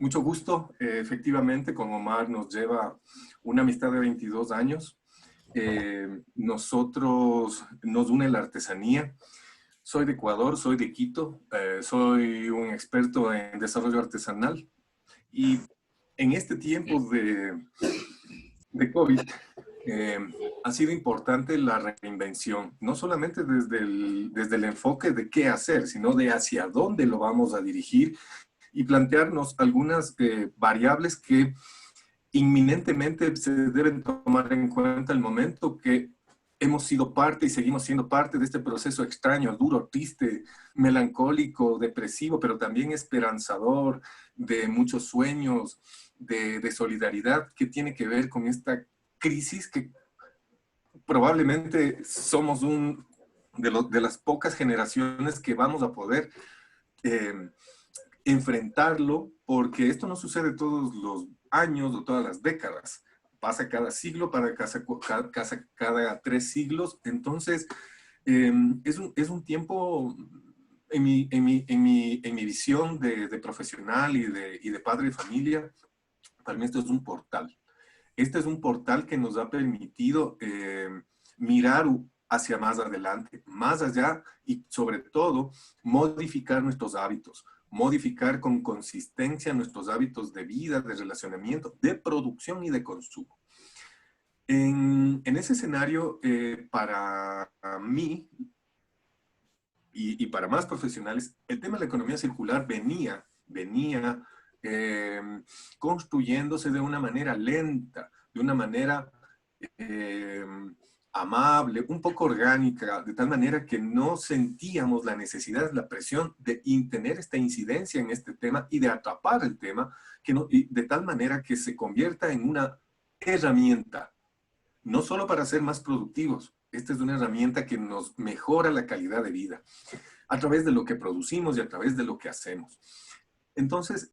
Mucho gusto. Efectivamente, con Omar nos lleva una amistad de 22 años. Nosotros nos une la artesanía. Soy de Ecuador, soy de Quito, soy un experto en desarrollo artesanal y en este tiempo de COVID eh, ha sido importante la reinvención, no solamente desde el enfoque de qué hacer, sino de hacia dónde lo vamos a dirigir y plantearnos algunas variables que inminentemente se deben tomar en cuenta el momento que hemos sido parte y seguimos siendo parte de este proceso extraño, duro, triste, melancólico, depresivo, pero también esperanzador, de muchos sueños, de solidaridad, que tiene que ver con esta crisis que probablemente somos de las pocas generaciones que vamos a poder eh, enfrentarlo, porque esto no sucede todos los años o todas las décadas. Pasa cada siglo, cada 3 siglos. Entonces, es un tiempo, en mi visión de profesional y de padre de familia, para mí esto es un portal. Este es un portal que nos ha permitido mirar hacia más adelante, más allá y sobre todo modificar nuestros hábitos, modificar con consistencia nuestros hábitos de vida, de relacionamiento, de producción y de consumo. En ese escenario, para mí y para más profesionales, el tema de la economía circular venía eh, construyéndose de una manera lenta, de una manera eh, amable, un poco orgánica, de tal manera que no sentíamos la necesidad, la presión de tener esta incidencia en este tema y de atrapar el tema, y de tal manera que se convierta en una herramienta, no solo para ser más productivos. Esta es una herramienta que nos mejora la calidad de vida a través de lo que producimos y a través de lo que hacemos. Entonces,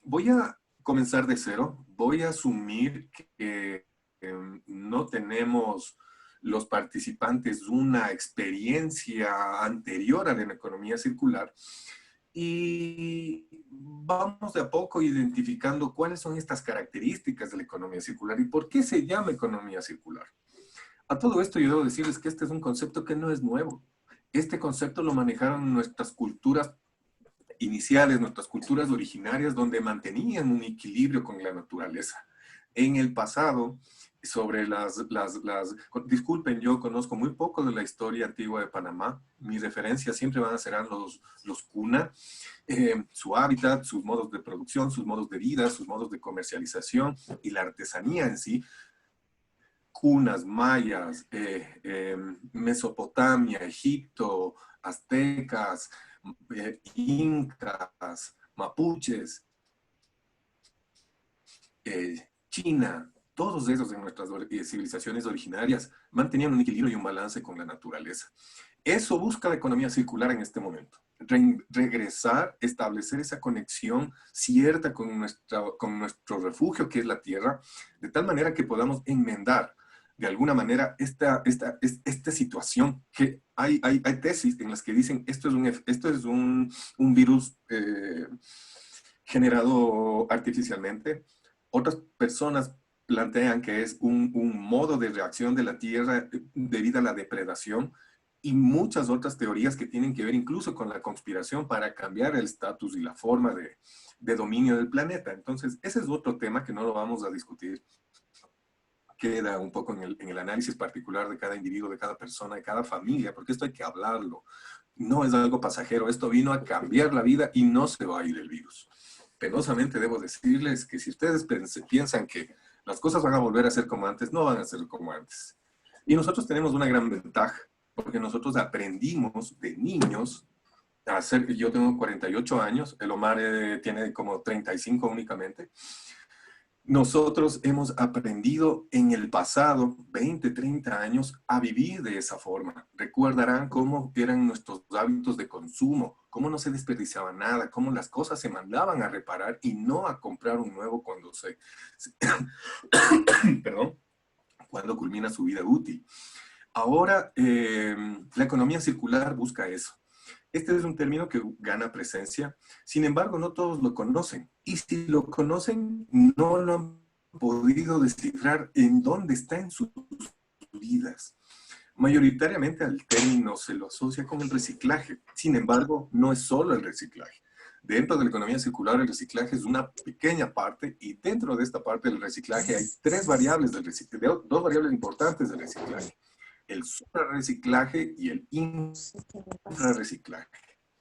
voy a comenzar de cero. Voy a asumir que no tenemos los participantes una experiencia anterior a la economía circular y vamos de a poco identificando cuáles son estas características de la economía circular y por qué se llama economía circular. A todo esto yo debo decirles que este es un concepto que no es nuevo. Este concepto lo manejaron nuestras culturas iniciales, nuestras culturas originarias, donde mantenían un equilibrio con la naturaleza. En el pasado, disculpen, yo conozco muy poco de la historia antigua de Panamá. Mis referencias siempre van a ser los cuna, su hábitat, sus modos de producción, sus modos de vida, sus modos de comercialización y la artesanía en sí. Cunas, mayas, Mesopotamia, Egipto, aztecas, incas, mapuches, China, todos esos en nuestras civilizaciones originarias mantenían un equilibrio y un balance con la naturaleza. Eso busca la economía circular en este momento. Regresar, establecer esa conexión cierta con nuestro refugio, que es la tierra, de tal manera que podamos enmendar de alguna manera esta situación que hay tesis en las que dicen esto es un virus generado artificialmente. Otras personas plantean que es un modo de reacción de la Tierra debido a la depredación y muchas otras teorías que tienen que ver incluso con la conspiración para cambiar el estatus y la forma de dominio del planeta. Entonces, ese es otro tema que no lo vamos a discutir. Queda un poco en el análisis particular de cada individuo, de cada persona, de cada familia, porque esto hay que hablarlo. No es algo pasajero, esto vino a cambiar la vida y no se va a ir el virus. Penosamente debo decirles que si ustedes piensan que las cosas van a volver a ser como antes, no van a ser como antes. Y nosotros tenemos una gran ventaja, porque nosotros aprendimos de niños a hacer. Yo tengo 48 años, el Omar tiene como 35 únicamente. Nosotros hemos aprendido en el pasado, 20, 30 años, a vivir de esa forma. Recordarán cómo eran nuestros hábitos de consumo, cómo no se desperdiciaba nada, cómo las cosas se mandaban a reparar y no a comprar un nuevo perdón, cuando culmina su vida útil. Ahora, la economía circular busca eso. Este es un término que gana presencia, sin embargo, no todos lo conocen. Y si lo conocen, no lo han podido descifrar en dónde está en sus vidas. Mayoritariamente al término se lo asocia con el reciclaje. Sin embargo, no es solo el reciclaje. Dentro de la economía circular, el reciclaje es una pequeña parte y dentro de esta parte del reciclaje hay tres variables del reciclaje, dos variables importantes del reciclaje: el suprarreciclaje y el infrarreciclaje.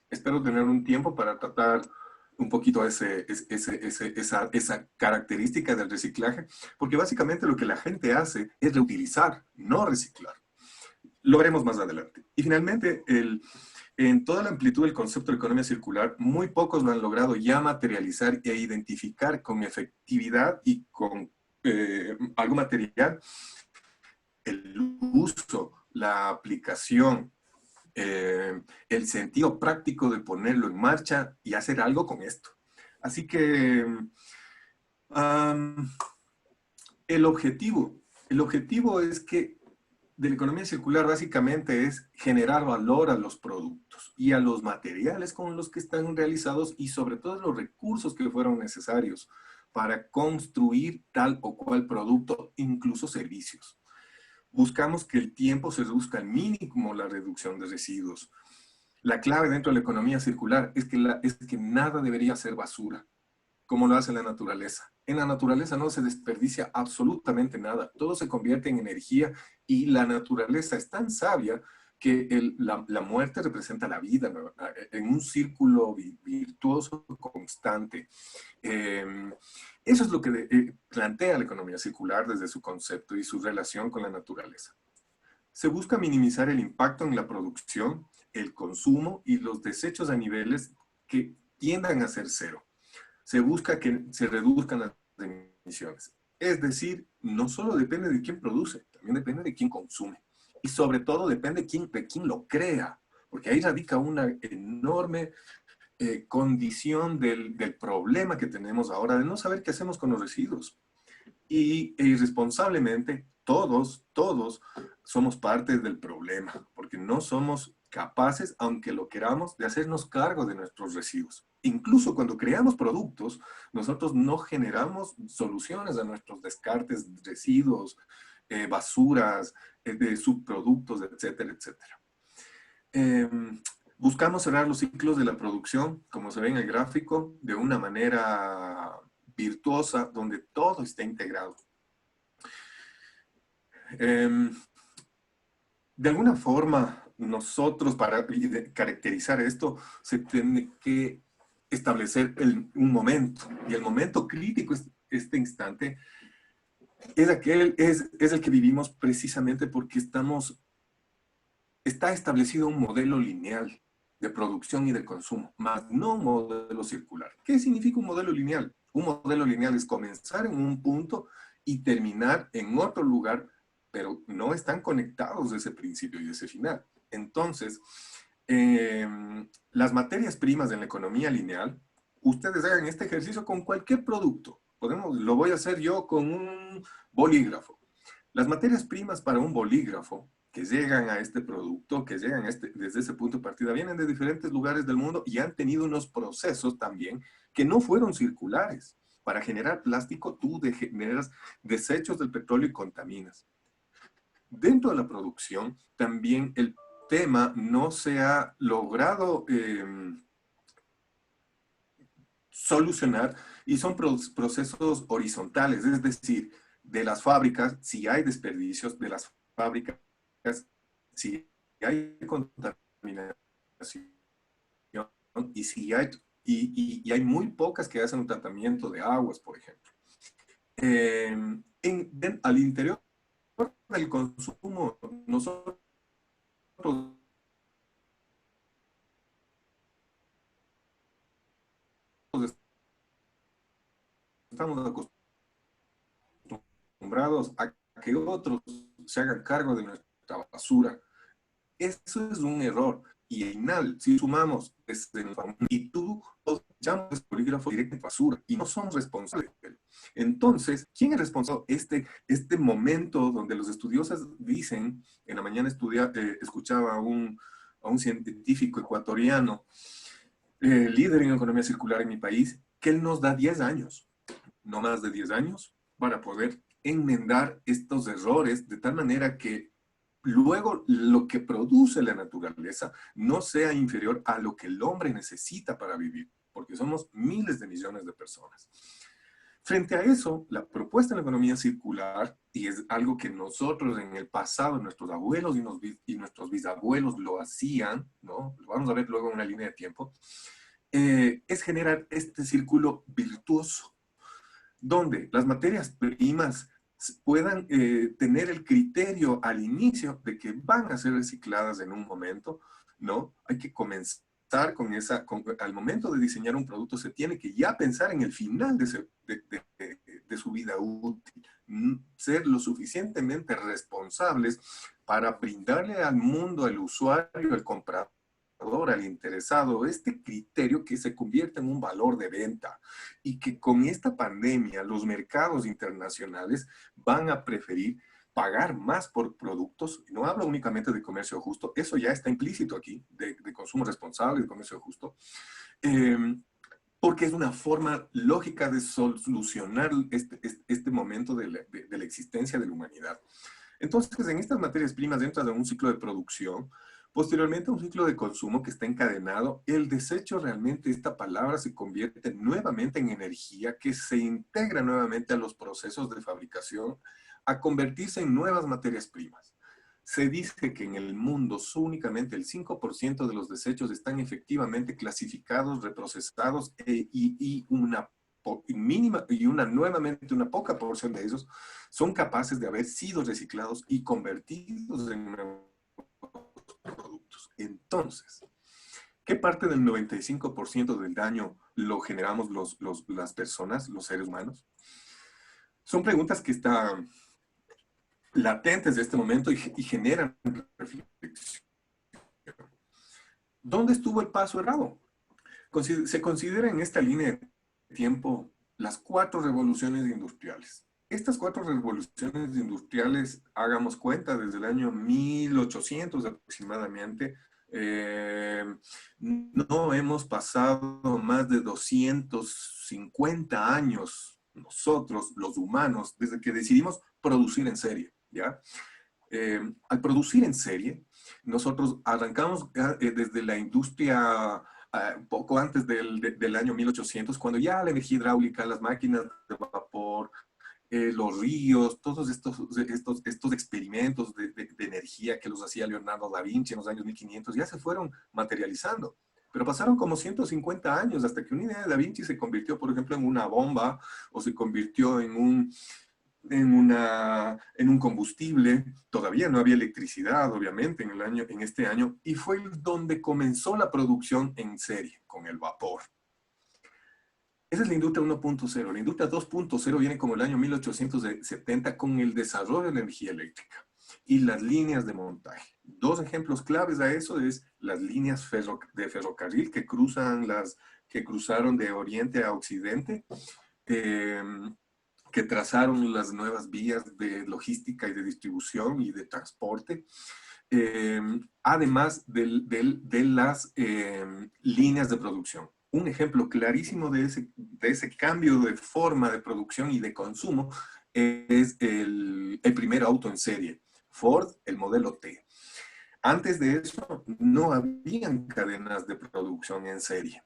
Espero tener un tiempo para tratar un poquito esa característica del reciclaje, porque básicamente lo que la gente hace es reutilizar, no reciclar. Lo veremos más adelante. Y finalmente, en toda la amplitud del concepto de economía circular, muy pocos lo han logrado ya materializar e identificar con efectividad y con algo material el uso, la aplicación, el sentido práctico de ponerlo en marcha y hacer algo con esto. Así que um, el objetivo es que de la economía circular básicamente es generar valor a los productos y a los materiales con los que están realizados y sobre todo los recursos que fueron necesarios para construir tal o cual producto, incluso servicios. Buscamos que el tiempo se reduzca al mínimo la reducción de residuos. La clave dentro de la economía circular es que nada debería ser basura, como lo hace la naturaleza. En la naturaleza no se desperdicia absolutamente nada. Todo se convierte en energía y la naturaleza es tan sabia que la muerte representa la vida, ¿no? En un círculo virtuoso constante. Eso es lo que plantea la economía circular desde su concepto y su relación con la naturaleza. Se busca minimizar el impacto en la producción, el consumo y los desechos a niveles que tiendan a ser cero. Se busca que se reduzcan las emisiones. Es decir, no solo depende de quién produce, también depende de quién consume. Y sobre todo depende de quién lo crea, porque ahí radica una enorme condición del problema que tenemos ahora de no saber qué hacemos con los residuos. Y irresponsablemente, todos somos parte del problema, porque no somos capaces, aunque lo queramos, de hacernos cargo de nuestros residuos. Incluso cuando creamos productos, nosotros no generamos soluciones a nuestros descartes, residuos, basuras, de subproductos, etcétera, etcétera. Buscamos cerrar los ciclos de la producción, como se ve en el gráfico, de una manera virtuosa, donde todo está integrado. De alguna forma, nosotros, para caracterizar esto, se tiene que establecer un momento, y el momento crítico es este instante, es el que vivimos precisamente porque está establecido un modelo lineal de producción y de consumo, más no un modelo circular. ¿Qué significa un modelo lineal? Un modelo lineal es comenzar en un punto y terminar en otro lugar, pero no están conectados de ese principio y de ese final. Entonces, las materias primas en la economía lineal, ustedes hagan este ejercicio con cualquier producto. Lo voy a hacer yo con un bolígrafo. Las materias primas para un bolígrafo que llegan a este producto, que llegan desde ese punto de partida, vienen de diferentes lugares del mundo y han tenido unos procesos también que no fueron circulares. Para generar plástico, tú generas desechos del petróleo y contaminas. Dentro de la producción, también el tema no se ha logrado solucionar y son procesos horizontales, es decir, de las fábricas, si hay desperdicios de las fábricas, si hay contaminación y si hay, y hay muy pocas que hacen un tratamiento de aguas, por ejemplo. Al interior del consumo, nosotros estamos acostumbrados a que otros se hagan cargo de nuestra basura. Eso es un error. Y final, si sumamos y tú echamos el polígrafo directo en basura y no somos responsables de él. Entonces, ¿quién es responsable? Este momento donde los estudiosos dicen, en la mañana escuchaba a un científico ecuatoriano, líder en economía circular en mi país, que él nos da 10 años, no más de 10 años, para poder enmendar estos errores de tal manera que luego lo que produce la naturaleza no sea inferior a lo que el hombre necesita para vivir, porque somos miles de millones de personas. Frente a eso, la propuesta de la economía circular, y es algo que nosotros en el pasado, nuestros abuelos y nuestros bisabuelos lo hacían, ¿no? Lo vamos a ver luego en una línea de tiempo, es generar este círculo virtuoso, donde las materias primas puedan tener el criterio al inicio de que van a ser recicladas en un momento, ¿no? Hay que comenzar al momento de diseñar un producto se tiene que ya pensar en el final de su vida útil, ser lo suficientemente responsables para brindarle al mundo, al usuario, al comprador, al interesado, este criterio que se convierte en un valor de venta y que con esta pandemia los mercados internacionales van a preferir pagar más por productos. No hablo únicamente de comercio justo, eso ya está implícito aquí, de consumo responsable, de comercio justo, eh, porque es una forma lógica de solucionar este momento de la existencia de la humanidad. Entonces, en estas materias primas entras en un ciclo de producción, posteriormente un ciclo de consumo que está encadenado. El desecho realmente, esta palabra se convierte nuevamente en energía que se integra nuevamente a los procesos de fabricación, a convertirse en nuevas materias primas. Se dice que en el mundo únicamente el 5% de los desechos están efectivamente clasificados, reprocesados y una mínima y nuevamente una poca porción de ellos son capaces de haber sido reciclados y convertidos en nuevos productos. Entonces, ¿qué parte del 95% del daño lo generamos las personas, los seres humanos? Son preguntas que están latentes de este momento y generan reflexión. ¿Dónde estuvo el paso errado? Se considera en esta línea de tiempo las 4 revoluciones industriales. Estas 4 revoluciones industriales, hagamos cuenta, desde el año 1800 aproximadamente, no hemos pasado más de 250 años nosotros, los humanos, desde que decidimos producir en serie, ¿ya? Al producir en serie, nosotros arrancamos desde la industria poco antes del año 1800, cuando ya la energía hidráulica, las máquinas de vapor, los ríos, todos estos experimentos de energía que los hacía Leonardo da Vinci en los años 1500, ya se fueron materializando. Pero pasaron como 150 años hasta que una idea de Da Vinci se convirtió, por ejemplo, en una bomba o se convirtió en un combustible. Todavía no había electricidad, obviamente, en este año, y fue donde comenzó la producción en serie, con el vapor. Esa es la industria 1.0. La industria 2.0 viene como el año 1870 con el desarrollo de la energía eléctrica y las líneas de montaje. 2 ejemplos claves a eso es las líneas de ferrocarril que cruzaron de oriente a occidente, que trazaron las nuevas vías de logística y de distribución y de transporte, además de las líneas de producción. Un ejemplo clarísimo de ese cambio de forma de producción y de consumo es el primer auto en serie, Ford, el modelo T. Antes de eso, no habían cadenas de producción en serie.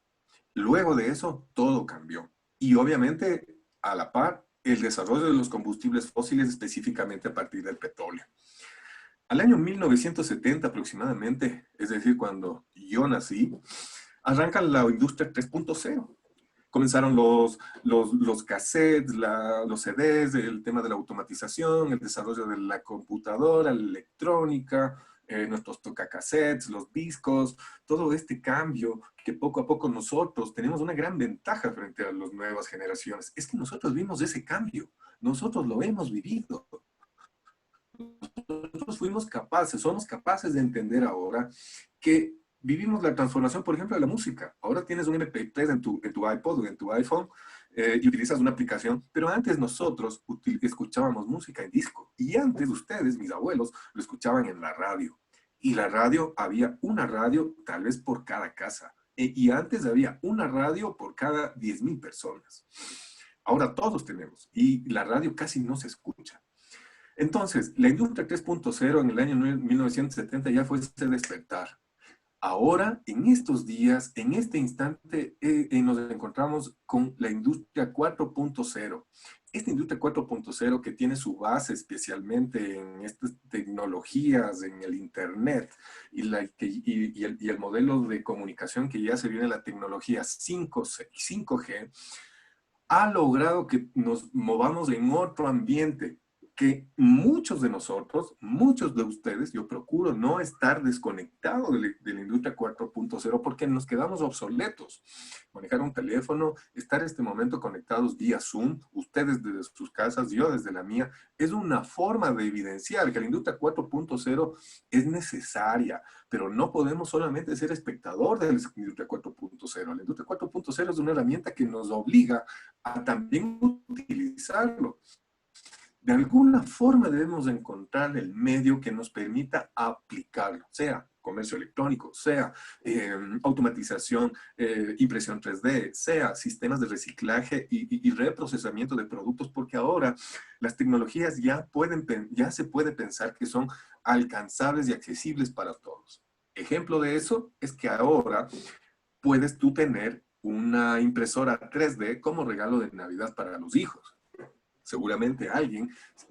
Luego de eso, todo cambió. Y obviamente, a la par, el desarrollo de los combustibles fósiles, específicamente a partir del petróleo. Al año 1970 aproximadamente, es decir, cuando yo nací, arranca la industria 3.0. Comenzaron los cassettes, los CDs, el tema de la automatización, el desarrollo de la computadora, la electrónica, nuestros tocacassettes, los discos, todo este cambio que poco a poco nosotros tenemos una gran ventaja frente a las nuevas generaciones. Es que nosotros vimos ese cambio, nosotros lo hemos vivido. Nosotros somos capaces de entender ahora que vivimos la transformación, por ejemplo, de la música. Ahora tienes un MP3 en tu iPod o en tu iPhone y utilizas una aplicación, pero antes nosotros escuchábamos música en disco y antes ustedes, mis abuelos, lo escuchaban en la radio. Y la radio, había una radio tal vez por cada casa. Y antes había una radio por cada 10.000 personas. Ahora todos tenemos y la radio casi no se escucha. Entonces, la industria 3.0 en el año 1970 ya fue ese despertar. Ahora, en estos días, en este instante, nos encontramos con la industria 4.0. Esta industria 4.0 que tiene su base especialmente en estas tecnologías, en el Internet y el modelo de comunicación que ya se viene, la tecnología 5G, ha logrado que nos movamos en otro ambiente, que muchos de nosotros, muchos de ustedes, yo procuro no estar desconectado de la industria 4.0 porque nos quedamos obsoletos. Manejar un teléfono, estar en este momento conectados vía Zoom, ustedes desde sus casas, yo desde la mía, es una forma de evidenciar que la industria 4.0 es necesaria, pero no podemos solamente ser espectador de la industria 4.0. La industria 4.0 es una herramienta que nos obliga a también utilizarlo. De alguna forma debemos encontrar el medio que nos permita aplicarlo, sea comercio electrónico, sea automatización, impresión 3D, sea sistemas de reciclaje y reprocesamiento de productos, porque ahora las tecnologías ya se puede pensar que son alcanzables y accesibles para todos. Ejemplo de eso es que ahora puedes tú tener una impresora 3D como regalo de Navidad para los hijos. Seguramente alguien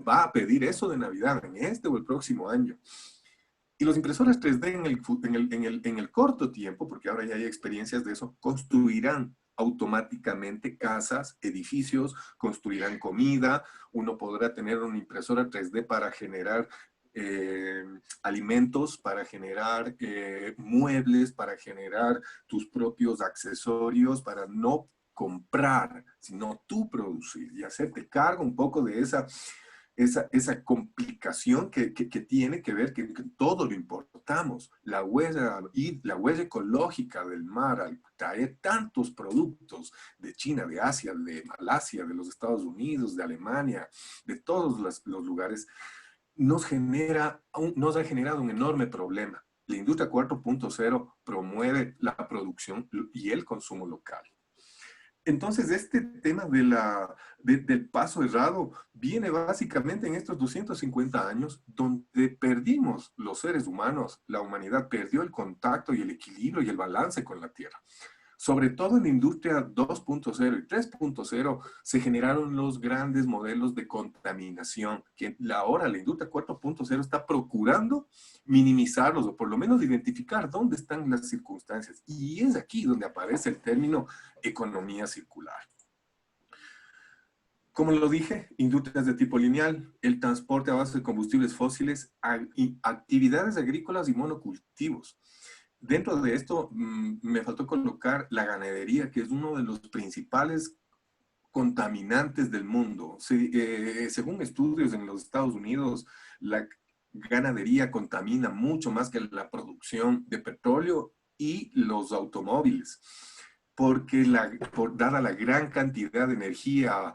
va a pedir eso de Navidad en este o el próximo año. Y los impresoras 3D en el corto tiempo, porque ahora ya hay experiencias de eso, construirán automáticamente casas, edificios, construirán comida. Uno podrá tener una impresora 3D para generar alimentos, para generar muebles, para generar tus propios accesorios, para no comprar, sino tú producir y hacerte cargo un poco de esa complicación que tiene que ver que todo lo importamos. La huella ecológica del mar al traer tantos productos de China, de Asia, de Malasia, de los Estados Unidos, de Alemania, de todos los lugares, nos ha generado un enorme problema. La industria 4.0 promueve la producción y el consumo local. Entonces, este tema del paso errado viene básicamente en estos 250 años donde perdimos los seres humanos, la humanidad perdió el contacto y el equilibrio y el balance con la Tierra. Sobre todo en la industria 2.0 y 3.0 se generaron los grandes modelos de contaminación, que ahora la industria 4.0 está procurando minimizarlos o por lo menos identificar dónde están las circunstancias. Y es aquí donde aparece el término economía circular. Como lo dije, industrias de tipo lineal, el transporte a base de combustibles fósiles, actividades agrícolas y monocultivos. Dentro de esto, me faltó colocar la ganadería, que es uno de los principales contaminantes del mundo. Según estudios en los Estados Unidos, la ganadería contamina mucho más que la producción de petróleo y los automóviles, porque dada la gran cantidad de energía,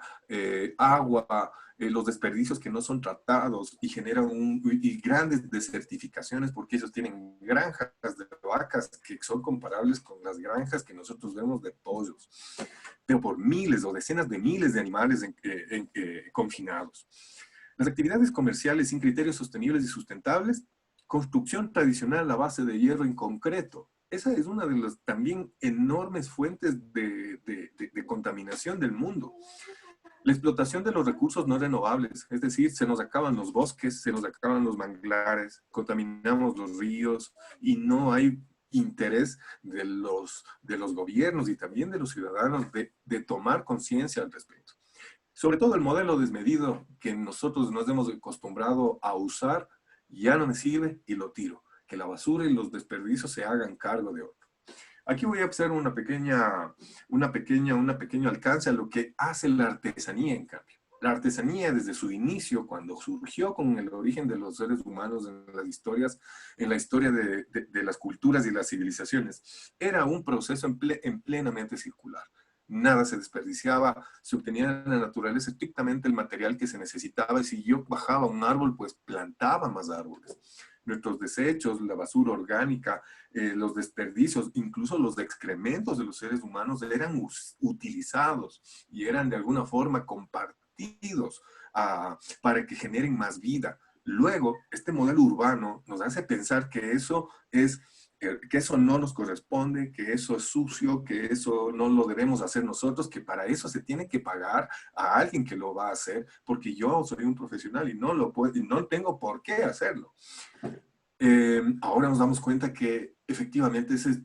agua, los desperdicios que no son tratados y generan grandes desertificaciones, porque ellos tienen granjas de vacas que son comparables con las granjas que nosotros vemos de pollos, pero por miles o decenas de miles de animales confinados. Las actividades comerciales sin criterios sostenibles y sustentables, construcción tradicional a base de hierro en concreto. Esa es una de las también enormes fuentes de contaminación del mundo. La explotación de los recursos no renovables, es decir, se nos acaban los bosques, se nos acaban los manglares, contaminamos los ríos y no hay interés de los gobiernos y también de los ciudadanos de tomar conciencia al respecto. Sobre todo el modelo desmedido que nosotros nos hemos acostumbrado a usar, ya no me sirve y lo tiro. Que la basura y los desperdicios se hagan cargo de otro. Aquí voy a hacer un pequeño alcance a lo que hace la artesanía, en cambio. La artesanía desde su inicio, cuando surgió con el origen de los seres humanos en la historia de las culturas y las civilizaciones, era un proceso plenamente circular. Nada se desperdiciaba, se obtenía en la naturaleza estrictamente el material que se necesitaba y si yo bajaba un árbol, pues plantaba más árboles. nuestros desechos, la basura orgánica, los desperdicios, incluso los excrementos de los seres humanos eran utilizados y eran de alguna forma compartidos para que generen más vida. Luego, este modelo urbano nos hace pensar que eso no nos corresponde, que eso es sucio, que eso no lo debemos hacer nosotros, que para eso se tiene que pagar a alguien que lo va a hacer, porque yo soy un profesional y no lo puedo, y no tengo por qué hacerlo. Ahora nos damos cuenta que efectivamente ese es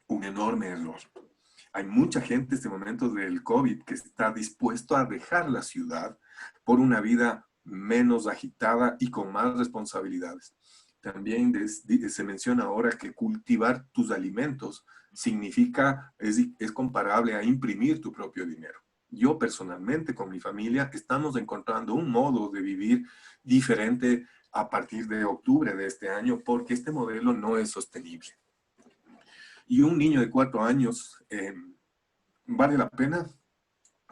un enorme error. Hay mucha gente en este momento del COVID que está dispuesto a dejar la ciudad por una vida menos agitada y con más responsabilidades. También se menciona ahora que cultivar tus alimentos significa, es comparable a imprimir tu propio dinero. Yo personalmente con mi familia estamos encontrando un modo de vivir diferente a partir de octubre de este año porque este modelo no es sostenible. Y un niño de 4 años vale la pena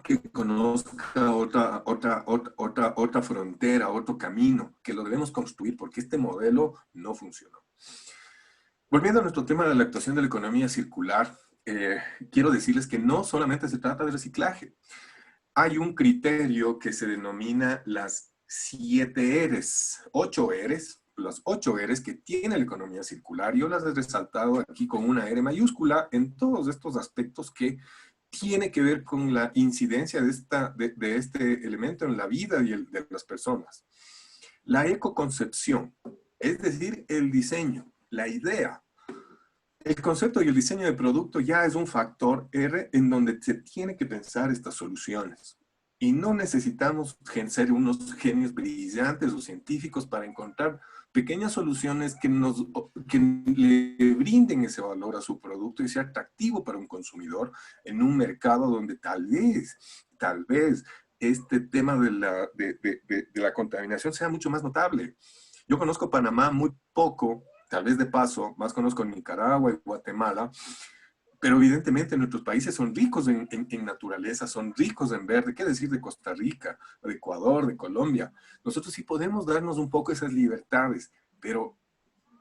que conozca otra frontera, otro camino, que lo debemos construir porque este modelo no funcionó. Volviendo a nuestro tema de la actuación de la economía circular, quiero decirles que no solamente se trata de reciclaje. Hay un criterio que se denomina las 7 Rs, 8 Rs, las 8 Rs que tiene la economía circular. Yo las he resaltado aquí con una R mayúscula en todos estos aspectos que tiene que ver con la incidencia de este elemento en la vida de las personas. La ecoconcepción, es decir, el diseño, la idea. El concepto y el diseño de producto ya es un factor R en donde se tiene que pensar estas soluciones. Y no necesitamos ser unos genios brillantes o científicos para encontrar pequeñas soluciones que le brinden ese valor a su producto y sea atractivo para un consumidor en un mercado donde tal vez, este tema de la contaminación sea mucho más notable. Yo conozco Panamá muy poco, tal vez de paso, más conozco Nicaragua y Guatemala, pero evidentemente nuestros países son ricos en naturaleza, son ricos en verde. ¿Qué decir de Costa Rica, de Ecuador, de Colombia? Nosotros sí podemos darnos un poco esas libertades, pero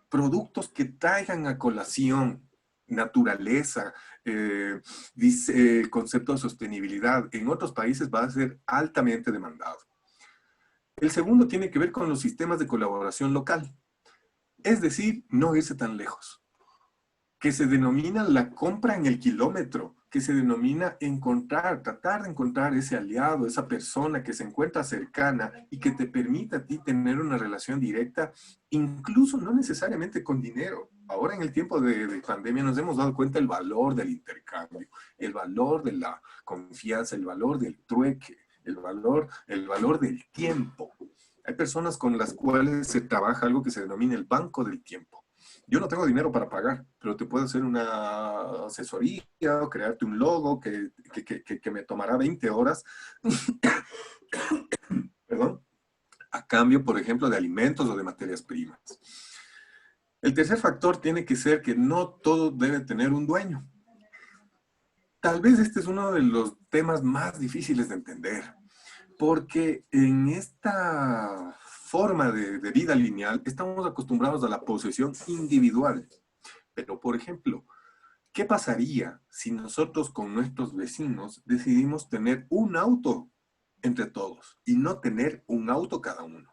productos que traigan a colación naturaleza, dice, concepto de sostenibilidad, en otros países va a ser altamente demandado. El segundo tiene que ver con los sistemas de colaboración local, es decir, no irse tan lejos, que se denomina la compra en el kilómetro, que se denomina tratar de encontrar ese aliado, esa persona que se encuentra cercana y que te permita a ti tener una relación directa, incluso no necesariamente con dinero. Ahora en el tiempo de pandemia nos hemos dado cuenta del valor del intercambio, el valor de la confianza, el valor del trueque, el valor del tiempo. Hay personas con las cuales se trabaja algo que se denomina el banco del tiempo. Yo no tengo dinero para pagar, pero te puedo hacer una asesoría o crearte un logo que me tomará 20 horas, perdón, a cambio, por ejemplo, de alimentos o de materias primas. El tercer factor tiene que ser que no todo debe tener un dueño. Tal vez este es uno de los temas más difíciles de entender, porque en esta forma de vida lineal estamos acostumbrados a la posesión individual. Pero, por ejemplo, ¿qué pasaría si nosotros con nuestros vecinos decidimos tener un auto entre todos y no tener un auto cada uno?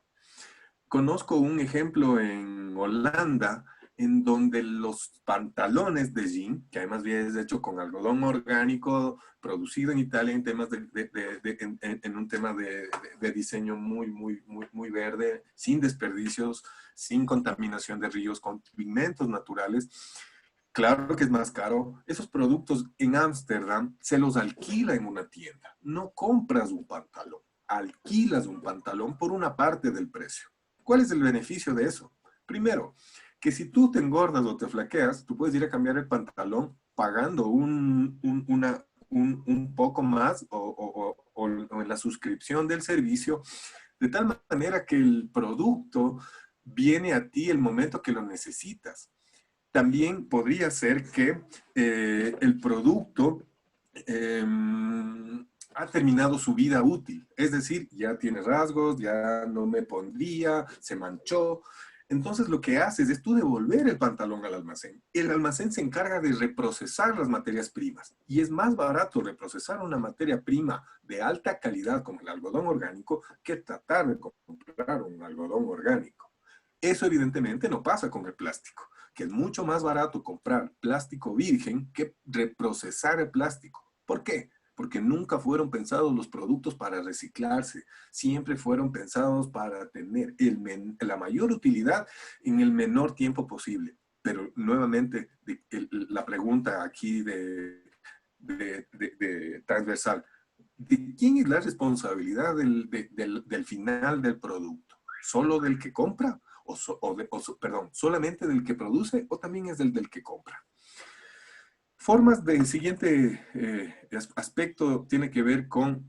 Conozco un ejemplo en Holanda en donde los pantalones de jean, que además es hecho con algodón orgánico, producido en Italia en temas en un tema de diseño muy verde, sin desperdicios, sin contaminación de ríos, con pigmentos naturales. Claro que es más caro. Esos productos en Ámsterdam se los alquila en una tienda. No compras un pantalón, alquilas un pantalón por una parte del precio. ¿Cuál es el beneficio de eso? Primero, que si tú te engordas o te flaqueas, tú puedes ir a cambiar el pantalón pagando un poco más o en la suscripción del servicio, de tal manera que el producto viene a ti el momento que lo necesitas. También podría ser que el producto ha terminado su vida útil, es decir, ya tiene rasgos, ya no me pondría, se manchó. Entonces lo que haces es tú devolver el pantalón al almacén. El almacén se encarga de reprocesar las materias primas y es más barato reprocesar una materia prima de alta calidad como el algodón orgánico que tratar de comprar un algodón orgánico. Eso evidentemente no pasa con el plástico, que es mucho más barato comprar plástico virgen que reprocesar el plástico. ¿Por qué? Porque nunca fueron pensados los productos para reciclarse, siempre fueron pensados para tener la mayor utilidad en el menor tiempo posible. Pero nuevamente, la pregunta aquí de transversal, ¿de quién es la responsabilidad del final del producto? ¿Solo del que compra? Perdón, ¿solamente del que produce o también es del que compra? Formas del siguiente aspecto tiene que ver con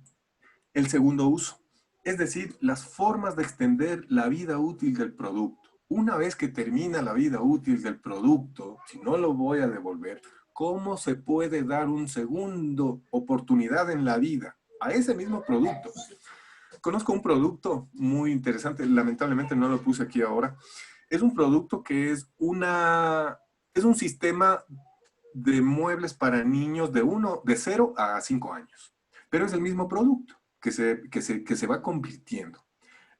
el segundo uso, es decir, las formas de extender la vida útil del producto. Una vez que termina la vida útil del producto, si no lo voy a devolver, ¿cómo se puede dar un segundo oportunidad en la vida a ese mismo producto? Conozco un producto muy interesante, lamentablemente no lo puse aquí ahora. Es un producto que es un sistema de muebles para niños de 0 a 5 años. Pero es el mismo producto que se va convirtiendo.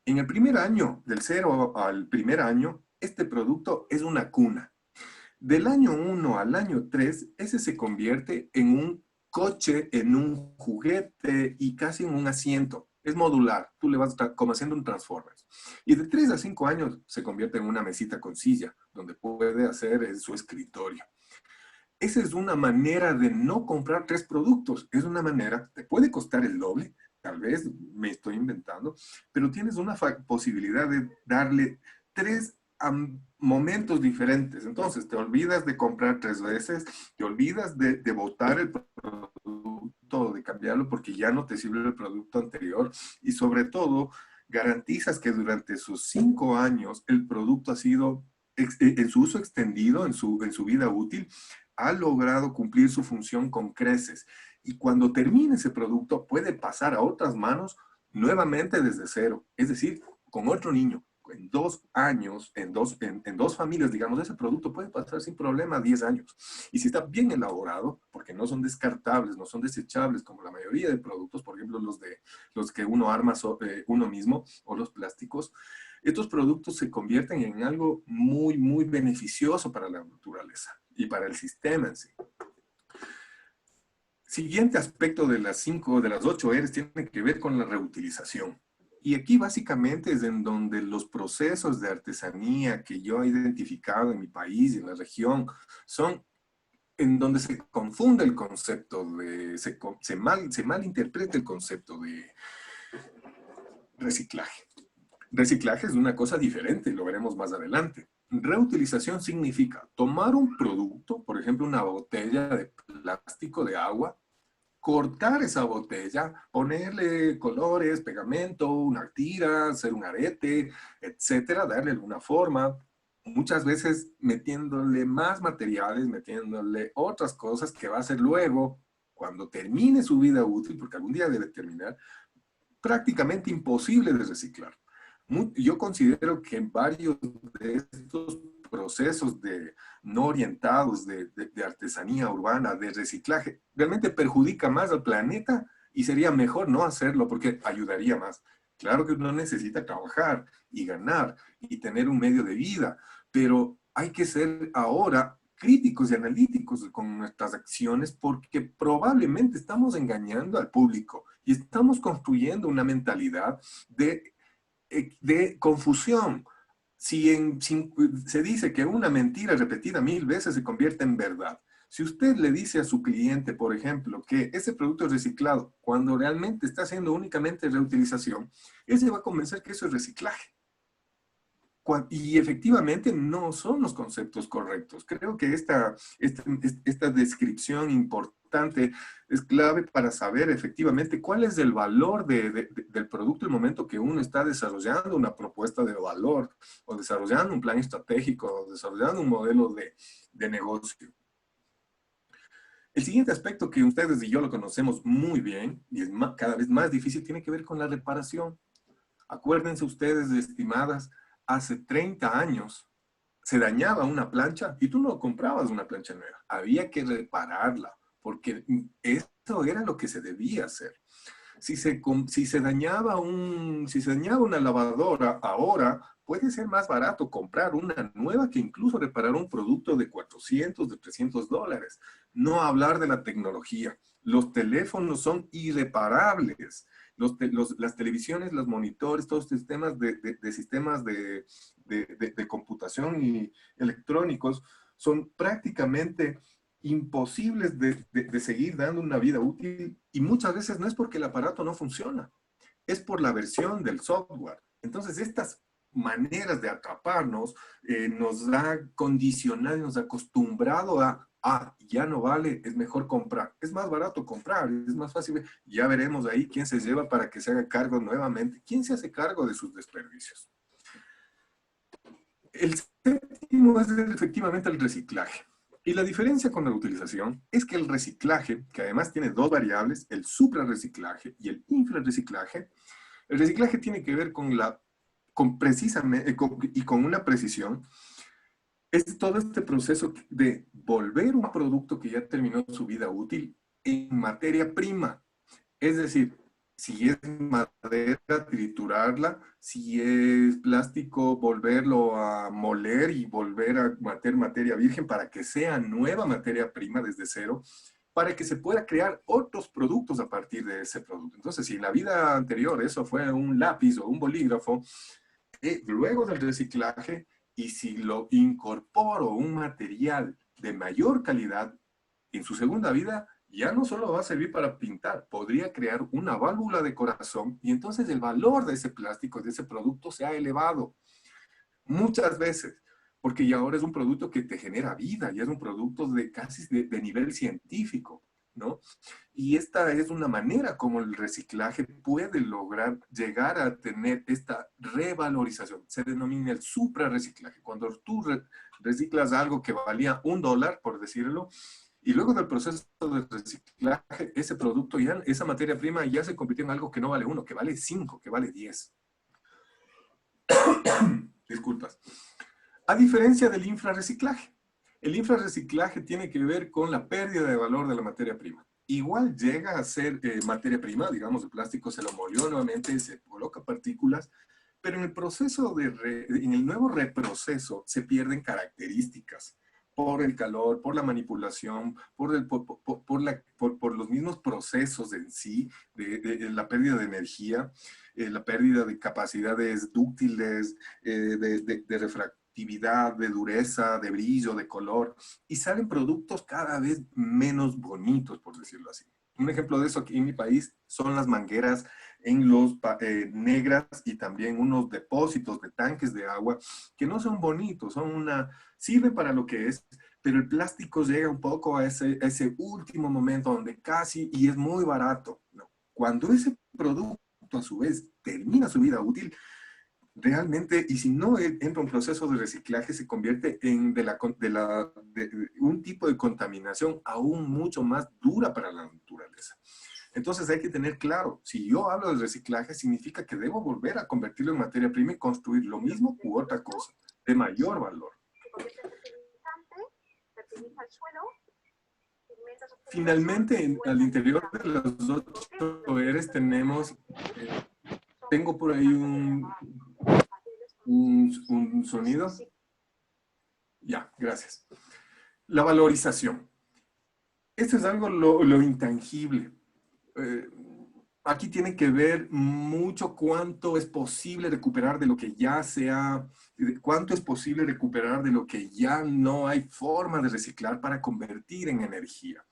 En el primer año, del 0 al primer año, este producto es una cuna. Del año 1 al año 3, ese se convierte en un coche, en un juguete y casi en un asiento. Es modular, tú le vas como haciendo un Transformers. Y de 3 a 5 años se convierte en una mesita con silla, donde puede hacer su escritorio. Esa es una manera de no comprar 3 productos. Es una manera, te puede costar el doble, tal vez me estoy inventando, pero tienes una posibilidad de darle 3 momentos diferentes. Entonces, te olvidas de comprar 3 veces, te olvidas de botar el producto, de cambiarlo porque ya no te sirve el producto anterior y sobre todo garantizas que durante sus 5 años el producto ha sido en su uso extendido, en su vida útil, ha logrado cumplir su función con creces. Y cuando termine ese producto, puede pasar a otras manos nuevamente desde cero. Es decir, con otro niño. En 2 años, en dos familias, digamos, ese producto puede pasar sin problema 10 años. Y si está bien elaborado, porque no son descartables, no son desechables como la mayoría de productos, por ejemplo, los que uno arma uno mismo o los plásticos, estos productos se convierten en algo muy, muy beneficioso para la naturaleza y para el sistema en sí. Siguiente aspecto de de las 8 R's tiene que ver con la reutilización. Y aquí básicamente es en donde los procesos de artesanía que yo he identificado en mi país y en la región son en donde se confunde el concepto se malinterpreta el concepto de reciclaje. Reciclaje es una cosa diferente, lo veremos más adelante. Reutilización significa tomar un producto, por ejemplo, una botella de plástico de agua, cortar esa botella, ponerle colores, pegamento, una tira, hacer un arete, etcétera, darle alguna forma, muchas veces metiéndole más materiales, metiéndole otras cosas que va a hacer luego, cuando termine su vida útil, porque algún día debe terminar, prácticamente imposible de reciclar. Yo considero que varios de estos procesos no orientados de artesanía urbana, de reciclaje, realmente perjudica más al planeta y sería mejor no hacerlo porque ayudaría más. Claro que uno necesita trabajar y ganar y tener un medio de vida, pero hay que ser ahora críticos y analíticos con nuestras acciones porque probablemente estamos engañando al público y estamos construyendo una mentalidad de confusión. Si se dice que una mentira repetida 1000 veces se convierte en verdad, si usted le dice a su cliente, por ejemplo, que ese producto es reciclado, cuando realmente está haciendo únicamente reutilización, él se va a convencer que eso es reciclaje. Y efectivamente no son los conceptos correctos. Creo que esta descripción importante es clave para saber efectivamente cuál es el valor del producto en el momento que uno está desarrollando una propuesta de valor o desarrollando un plan estratégico o desarrollando un modelo de negocio. El siguiente aspecto que ustedes y yo lo conocemos muy bien y es cada vez más difícil tiene que ver con la reparación. Acuérdense ustedes, estimadas, hace 30 años se dañaba una plancha y tú no comprabas una plancha nueva. Había que repararla, porque esto era lo que se debía hacer. Si se dañaba una lavadora ahora, puede ser más barato comprar una nueva que incluso reparar un producto de 400, de $300. No hablar de la tecnología. Los teléfonos son irreparables. Las televisiones, los monitores, todos estos sistemas de sistemas de computación y electrónicos son prácticamente imposibles de seguir dando una vida útil, y muchas veces no es porque el aparato no funciona, es por la versión del software. Entonces, estas maneras de atraparnos nos ha condicionado, nos ha acostumbrado ya no vale, es mejor comprar. Es más barato comprar, es más fácil. Ya veremos ahí quién se lleva para que se haga cargo nuevamente. ¿Quién se hace cargo de sus desperdicios? El séptimo es efectivamente el reciclaje. Y la diferencia con la utilización es que el reciclaje, que además tiene dos variables, el suprarreciclaje y el infrarreciclaje, el reciclaje tiene que ver y con una precisión, es todo este proceso de volver un producto que ya terminó su vida útil en materia prima. Es decir, si es madera, triturarla; si es plástico, volverlo a moler y volver a meter materia virgen para que sea nueva materia prima desde cero, para que se pueda crear otros productos a partir de ese producto. Entonces, si en la vida anterior eso fue un lápiz o un bolígrafo, luego del reciclaje, y si lo incorporo un material de mayor calidad en su segunda vida, ya no solo va a servir para pintar, podría crear una válvula de corazón, y entonces el valor de ese plástico, de ese producto, se ha elevado muchas veces, porque ya ahora es un producto que te genera vida, ya es un producto casi de nivel científico, ¿no? Y esta es una manera como el reciclaje puede lograr llegar a tener esta revalorización. Se denomina el suprarreciclaje. Cuando tú reciclas algo que valía $1, por decirlo, y luego del proceso de reciclaje, ese producto ya, esa materia prima ya se convirtió en algo que no vale 1, que vale 5, que vale 10. Disculpas. A diferencia del infrarreciclaje. El infrarreciclaje tiene que ver con la pérdida de valor de la materia prima. Igual llega a ser materia prima, digamos, el plástico se lo molió nuevamente, se coloca partículas, pero en el proceso en el nuevo reproceso se pierden características por el calor, por la manipulación, por los mismos procesos en sí, de la pérdida de energía, la pérdida de capacidades dúctiles, de refractividad, de dureza, de brillo, de color, y salen productos cada vez menos bonitos, por decirlo así. Un ejemplo de eso aquí en mi país son las mangueras negras, y también unos depósitos de tanques de agua que no son bonitos, sirven para lo que es, pero el plástico llega un poco a ese último momento donde casi, y es muy barato, ¿no? Cuando ese producto a su vez termina su vida útil, realmente, y si no entra un proceso de reciclaje, se convierte en un tipo de contaminación aún mucho más dura para la naturaleza. Entonces hay que tener claro, si yo hablo de reciclaje, significa que debo volver a convertirlo en materia prima y construir lo mismo u otra cosa de mayor valor. Finalmente, al interior de los 8 Eres tenemos, tengo por ahí un sonido. Ya, gracias. La valorización. Esto es algo lo intangible. Aquí tiene que ver mucho cuánto es posible recuperar de lo que ya cuánto es posible recuperar de lo que ya no hay forma de reciclar para convertir en energía.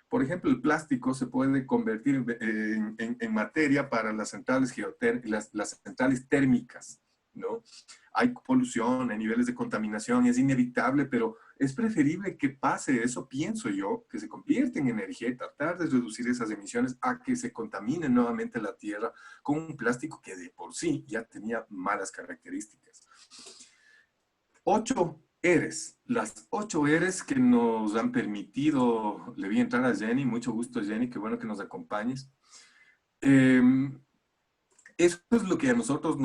Por ejemplo, el plástico se puede convertir en materia para las centrales las centrales térmicas, ¿no? Hay polución, hay niveles de contaminación, es inevitable, pero es preferible que pase eso, pienso yo, que se convierta en energía y tratar de reducir esas emisiones a que se contamine nuevamente la tierra con un plástico que de por sí ya tenía malas características. 8 Eres, las 8 Eres que nos han permitido. Le vi entrar a Jenny, mucho gusto Jenny, qué bueno que nos acompañes. Eso es lo que a nosotros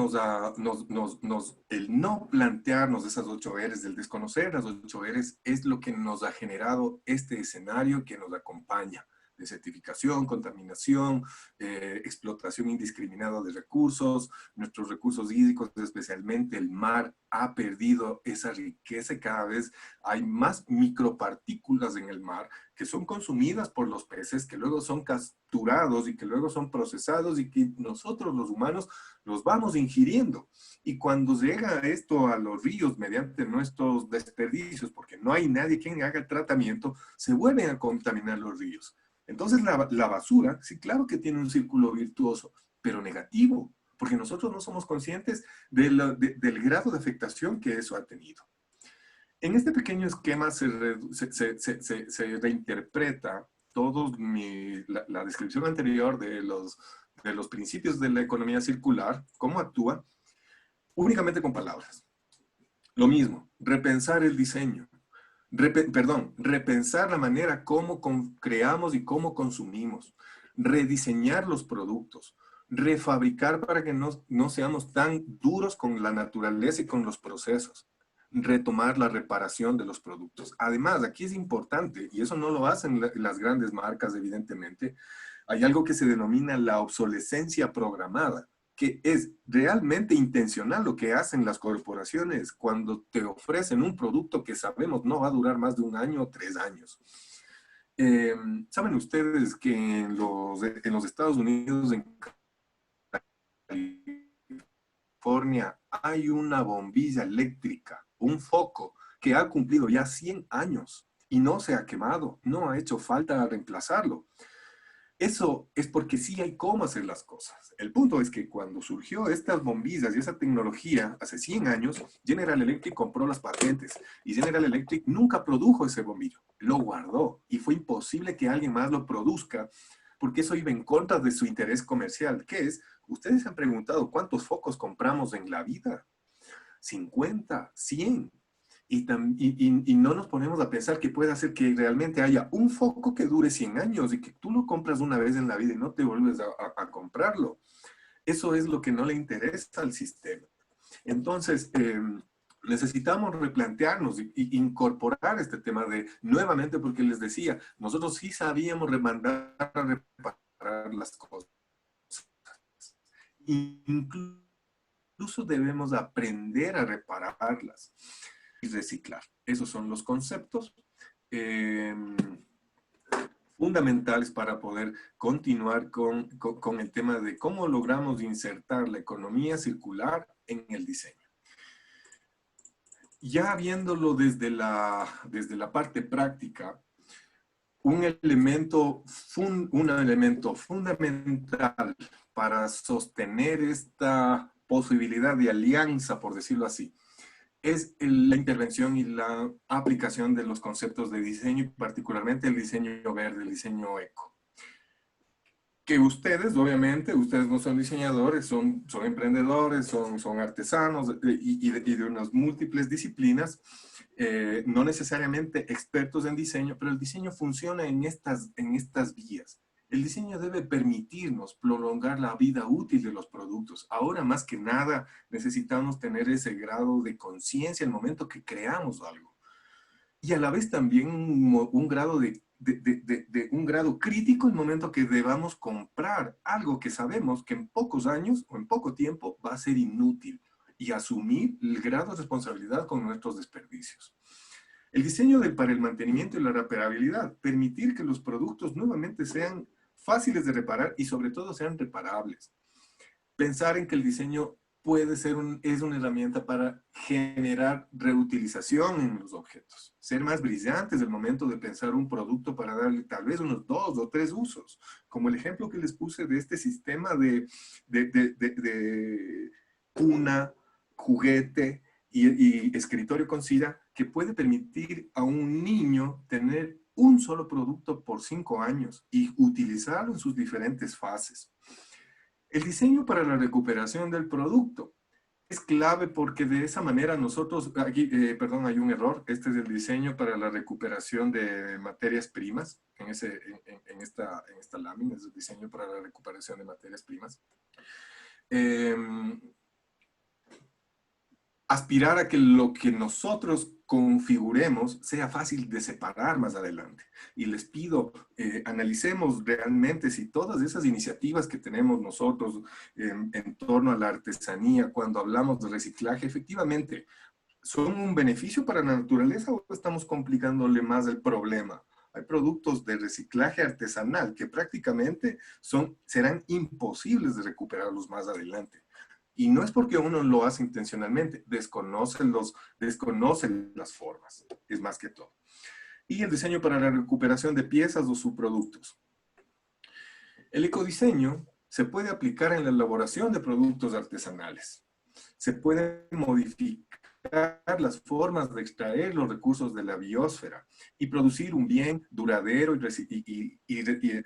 el no plantearnos esas 8 Rs, del desconocer las 8 Rs, es lo que nos ha generado este escenario que nos acompaña: desertificación, contaminación, explotación indiscriminada de recursos. Nuestros recursos hídricos, especialmente el mar, ha perdido esa riqueza y cada vez hay más micropartículas en el mar que son consumidas por los peces, que luego son capturados y que luego son procesados y que nosotros los humanos los vamos ingiriendo. Y cuando llega esto a los ríos mediante nuestros desperdicios, porque no hay nadie quien haga el tratamiento, se vuelven a contaminar los ríos. Entonces la basura, sí, claro que tiene un círculo virtuoso, pero negativo, porque nosotros no somos conscientes del grado de afectación que eso ha tenido. En este pequeño esquema se reinterpreta la descripción anterior de los principios de la economía circular, cómo actúa, únicamente con palabras. Lo mismo, repensar el diseño. Repensar la manera como creamos y cómo consumimos, rediseñar los productos, refabricar para que no seamos tan duros con la naturaleza y con los procesos, retomar la reparación de los productos. Además, aquí es importante, y eso no lo hacen las grandes marcas, evidentemente, hay algo que se denomina la obsolescencia programada, que es realmente intencional lo que hacen las corporaciones cuando te ofrecen un producto que sabemos no va a durar más de 1 año o 3 años. ¿Saben ustedes que en los Estados Unidos, en California, hay una bombilla eléctrica, un foco, que ha cumplido ya 100 años y no se ha quemado, no ha hecho falta reemplazarlo? Eso es porque sí hay cómo hacer las cosas. El punto es que cuando surgió estas bombillas y esa tecnología hace 100 años, General Electric compró las patentes y General Electric nunca produjo ese bombillo. Lo guardó y fue imposible que alguien más lo produzca porque eso iba en contra de su interés comercial. ¿Qué es? Ustedes se han preguntado cuántos focos compramos en la vida. 50, 100. Y no nos ponemos a pensar que puede hacer que realmente haya un foco que dure 100 años y que tú lo compras una vez en la vida y no te vuelves a comprarlo. Eso es lo que no le interesa al sistema. Entonces, necesitamos replantearnos y incorporar este tema de, nuevamente, porque les decía, nosotros sí sabíamos remandar a reparar las cosas. Incluso debemos aprender a repararlas y reciclar. Esos son los conceptos fundamentales para poder continuar con el tema de cómo logramos insertar la economía circular en el diseño. Ya viéndolo desde la parte práctica, un elemento fundamental para sostener esta posibilidad de alianza, por decirlo así, es la intervención y la aplicación de los conceptos de diseño, y particularmente el diseño verde, el diseño eco. Que ustedes, obviamente, ustedes no son diseñadores, son emprendedores, son artesanos y de unas múltiples disciplinas, no necesariamente expertos en diseño, pero el diseño funciona en estas vías. El diseño debe permitirnos prolongar la vida útil de los productos. Ahora más que nada necesitamos tener ese grado de conciencia al momento que creamos algo. Y a la vez también un grado un grado crítico el momento que debamos comprar algo que sabemos que en pocos años o en poco tiempo va a ser inútil, y asumir el grado de responsabilidad con nuestros desperdicios. El diseño para el mantenimiento y la reparabilidad, permitir que los productos nuevamente sean fáciles de reparar y sobre todo sean reparables. Pensar en que el diseño puede ser es una herramienta para generar reutilización en los objetos. Ser más brillantes al momento de pensar un producto para darle tal vez unos 2 o 3 usos. Como el ejemplo que les puse de este sistema de cuna, juguete y escritorio con silla, que puede permitir a un niño tener un solo producto por 5 años y utilizarlo en sus diferentes fases. El diseño para la recuperación del producto es clave porque de esa manera nosotros, aquí, perdón, hay un error. Este es el diseño para la recuperación de materias primas. En esta lámina es el diseño para la recuperación de materias primas. eh, aspirar a que lo que nosotros configuremos sea fácil de separar más adelante. Y les pido, analicemos realmente si todas esas iniciativas que tenemos nosotros en torno a la artesanía, cuando hablamos de reciclaje, efectivamente, ¿son un beneficio para la naturaleza o estamos complicándole más el problema? Hay productos de reciclaje artesanal que prácticamente serán imposibles de recuperarlos más adelante. Y no es porque uno lo hace intencionalmente, desconocen las formas, es más que todo. Y el diseño para la recuperación de piezas o subproductos. El ecodiseño se puede aplicar en la elaboración de productos artesanales. Se pueden modificar las formas de extraer los recursos de la biosfera y producir un bien duradero,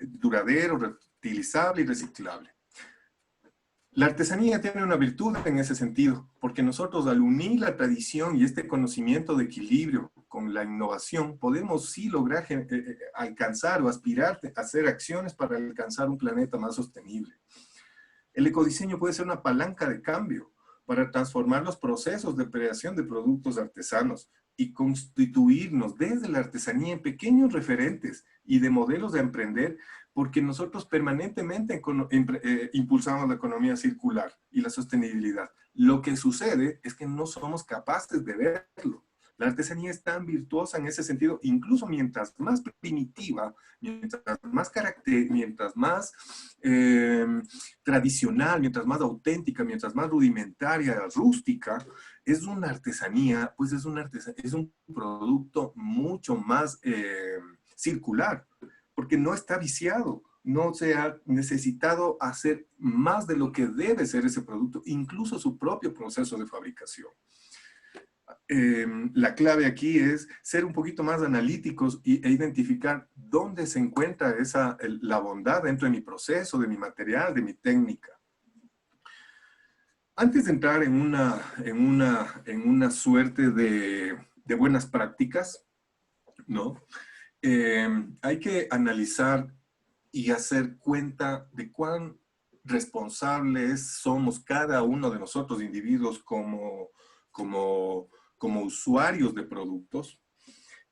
duradero, reutilizable y reciclable. La artesanía tiene una virtud en ese sentido, porque nosotros al unir la tradición y este conocimiento de equilibrio con la innovación, podemos sí lograr alcanzar o aspirar a hacer acciones para alcanzar un planeta más sostenible. El ecodiseño puede ser una palanca de cambio para transformar los procesos de creación de productos artesanos y constituirnos desde la artesanía en pequeños referentes y de modelos de emprender, porque nosotros permanentemente impulsamos la economía circular y la sostenibilidad. Lo que sucede es que no somos capaces de verlo. La artesanía es tan virtuosa en ese sentido, incluso mientras más primitiva, mientras más tradicional, mientras más auténtica, mientras más rudimentaria, rústica, es una artesanía, pues es un producto mucho más circular, porque no está viciado, no se ha necesitado hacer más de lo que debe ser ese producto, incluso su propio proceso de fabricación. La clave aquí es ser un poquito más analíticos e identificar dónde se encuentra la bondad dentro de mi proceso, de mi material, de mi técnica. Antes de entrar en una suerte de buenas prácticas, ¿no? Hay que analizar y hacer cuenta de cuán responsables somos cada uno de nosotros, individuos como usuarios de productos,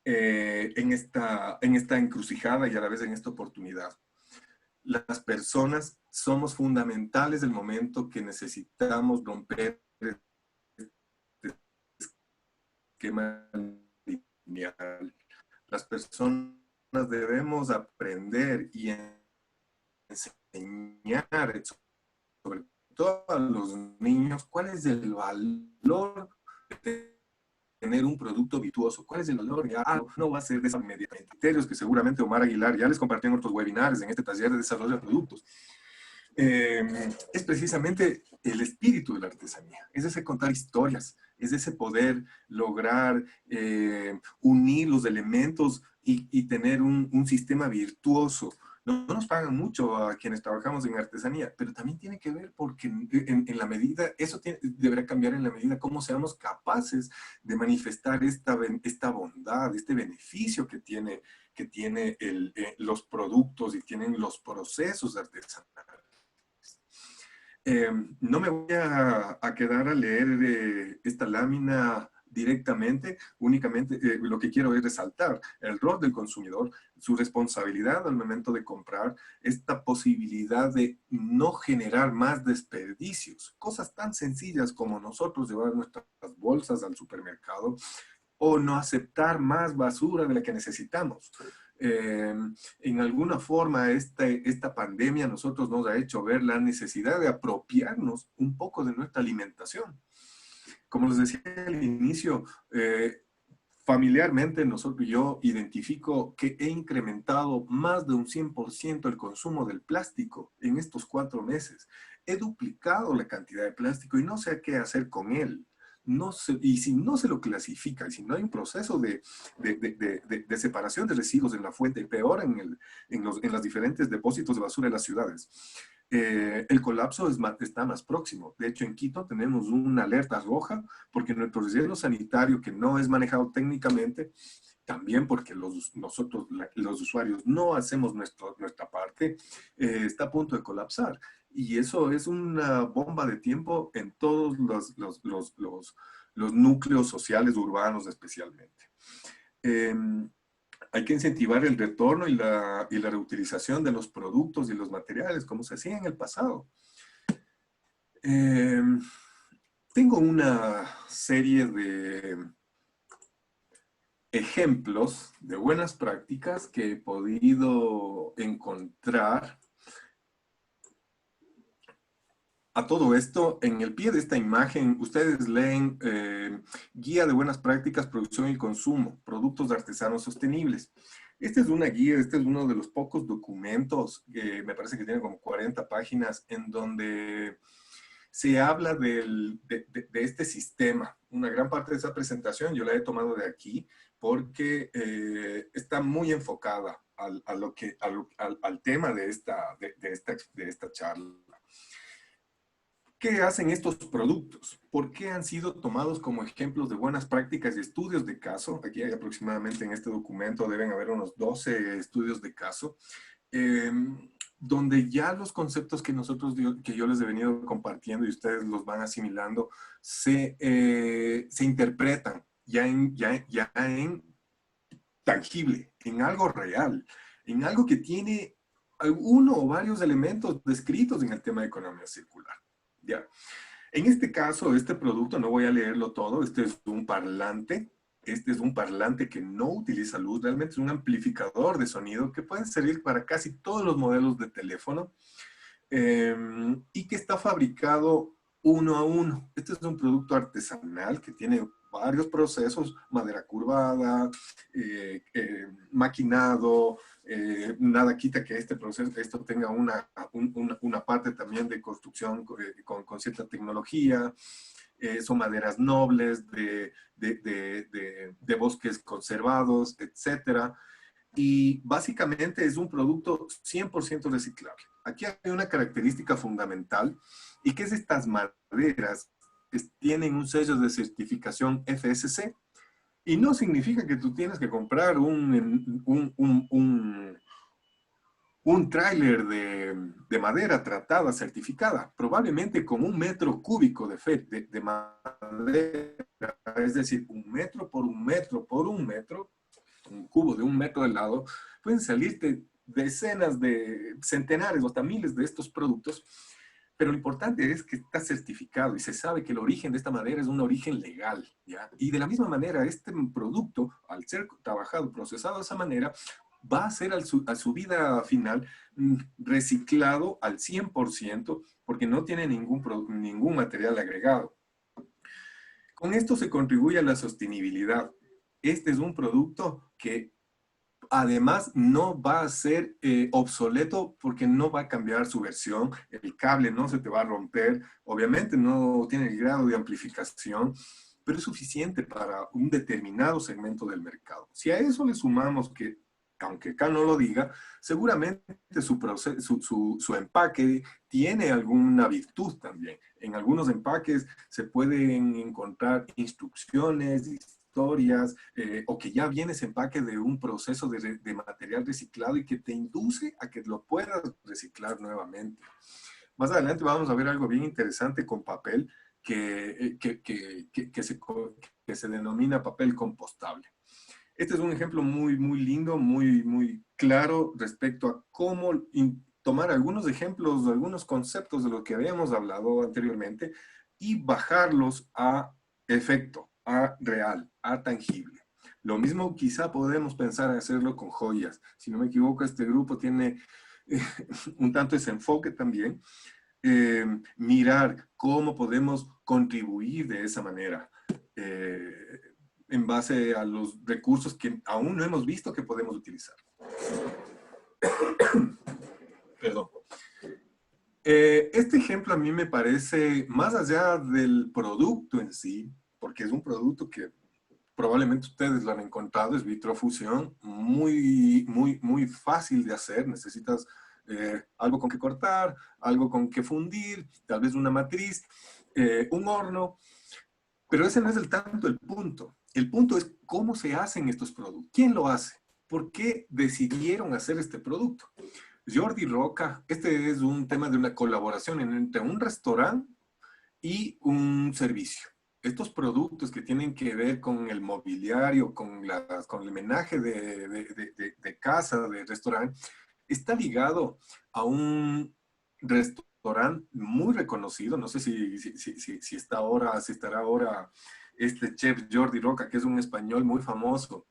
en esta encrucijada y a la vez en esta oportunidad. Las personas somos fundamentales del momento que necesitamos romper este esquema lineal. Las personas debemos aprender y enseñar, sobre todo a los niños, cuál es el valor de tener un producto virtuoso. ¿Cuál es el valor? No va a ser de esos inmediatamente. Criterios que seguramente Omar Aguilar ya les compartió en otros webinars, en este taller de desarrollo de productos. Es precisamente el espíritu de la artesanía. Es ese contar historias, es ese poder lograr unir los elementos y tener un sistema virtuoso. No nos pagan mucho a quienes trabajamos en artesanía, pero también tiene que ver porque en la medida, deberá cambiar en la medida como seamos capaces de manifestar esta bondad, este beneficio que tiene los productos y tienen los procesos artesanales. No me voy a quedar a leer esta lámina directamente, únicamente lo que quiero es resaltar el rol del consumidor, su responsabilidad al momento de comprar, esta posibilidad de no generar más desperdicios, cosas tan sencillas como nosotros llevar nuestras bolsas al supermercado o no aceptar más basura de la que necesitamos. En alguna forma esta pandemia a nosotros nos ha hecho ver la necesidad de apropiarnos un poco de nuestra alimentación. Como les decía al inicio, familiarmente yo identifico que he incrementado más de un 100% el consumo del plástico en estos 4 meses. He duplicado la cantidad de plástico y no sé qué hacer con él. Y si no se lo clasifica, y si no hay un proceso de separación de residuos en la fuente, y peor en los diferentes depósitos de basura de las ciudades, el colapso está más próximo. De hecho, en Quito tenemos una alerta roja porque nuestro relleno sanitario, que no es manejado técnicamente, también porque los usuarios no hacemos nuestra parte, está a punto de colapsar. y eso es una bomba de tiempo en todos los núcleos sociales urbanos especialmente. Hay que incentivar el retorno y la reutilización de los productos y los materiales, como se hacía en el pasado. Tengo una serie de ejemplos de buenas prácticas que he podido encontrar. A todo esto, en el pie de esta imagen, ustedes leen Guía de Buenas Prácticas, Producción y Consumo, Productos Artesanos Sostenibles. Esta es una guía, este es uno de los pocos documentos, me parece que tiene como 40 páginas, en donde se habla de este sistema. Una gran parte de esa presentación yo la he tomado de aquí porque está muy enfocada al tema de esta charla. ¿Qué hacen estos productos? ¿Por qué han sido tomados como ejemplos de buenas prácticas y estudios de caso? Aquí hay aproximadamente en este documento deben haber unos 12 estudios de caso, eh, donde ya los conceptos que yo les he venido compartiendo y ustedes los van asimilando, se interpretan ya en tangible, en algo real, en algo que tiene uno o varios elementos descritos en el tema de economía circular. ¿Ya? En este caso, este producto, no voy a leerlo todo, este es un parlante. Este es un parlante que no utiliza luz, realmente es un amplificador de sonido que puede servir para casi todos los modelos de teléfono y que está fabricado uno a uno. Este es un producto artesanal que tiene varios procesos, madera curvada, maquinado, nada quita que este proceso, esto tenga una parte también de construcción con cierta tecnología. Son maderas nobles, de bosques conservados, etcétera. Y básicamente es un producto 100% reciclable. Aquí hay una característica fundamental y que es estas maderas tienen un sello de certificación FSC y no significa que tú tienes que comprar un tráiler de madera tratada, certificada, probablemente con 1 metro cúbico de madera, es decir, 1 metro por 1 metro por 1 metro, un cubo de 1 metro de lado, pueden salirte decenas de centenares o hasta miles de estos productos, pero lo importante es que está certificado y se sabe que el origen de esta madera es un origen legal, ¿ya? Y de la misma manera, este producto, al ser trabajado, procesado de esa manera, va a ser a su vida final reciclado al 100% porque no tiene ningún material agregado. Con esto se contribuye a la sostenibilidad. Este es un producto que además no va a ser obsoleto porque no va a cambiar su versión, el cable no se te va a romper, obviamente no tiene el grado de amplificación, pero es suficiente para un determinado segmento del mercado. Si a eso le sumamos que, aunque acá no lo diga, seguramente su empaque tiene alguna virtud también. En algunos empaques se pueden encontrar instrucciones, historias, o que ya viene ese empaque de un proceso de material reciclado y que te induce a que lo puedas reciclar nuevamente. Más adelante vamos a ver algo bien interesante con papel que se denomina papel compostable. Este es un ejemplo muy lindo, muy claro respecto a cómo tomar algunos ejemplos, algunos conceptos de lo que habíamos hablado anteriormente y bajarlos a efecto, a real, a tangible. Lo mismo quizá podemos pensar en hacerlo con joyas. Si no me equivoco, este grupo tiene un tanto ese enfoque también. Mirar cómo podemos contribuir de esa manera. En base a los recursos que aún no hemos visto que podemos utilizar. Perdón. Este ejemplo a mí me parece, más allá del producto en sí, porque es un producto que probablemente ustedes lo han encontrado, es vitrofusión, muy fácil de hacer, necesitas algo con que cortar, algo con que fundir, tal vez una matriz, un horno, pero ese no es tanto el punto. El punto es cómo se hacen estos productos. ¿Quién lo hace? ¿Por qué decidieron hacer este producto? Jordi Roca, este es un tema de una colaboración entre un restaurante y un servicio. Estos productos que tienen que ver con el mobiliario, con el menaje de casa, de restaurante, está ligado a un restaurante muy reconocido. No sé si está ahora, si estará ahora este chef Jordi Roca, que es un español muy famoso.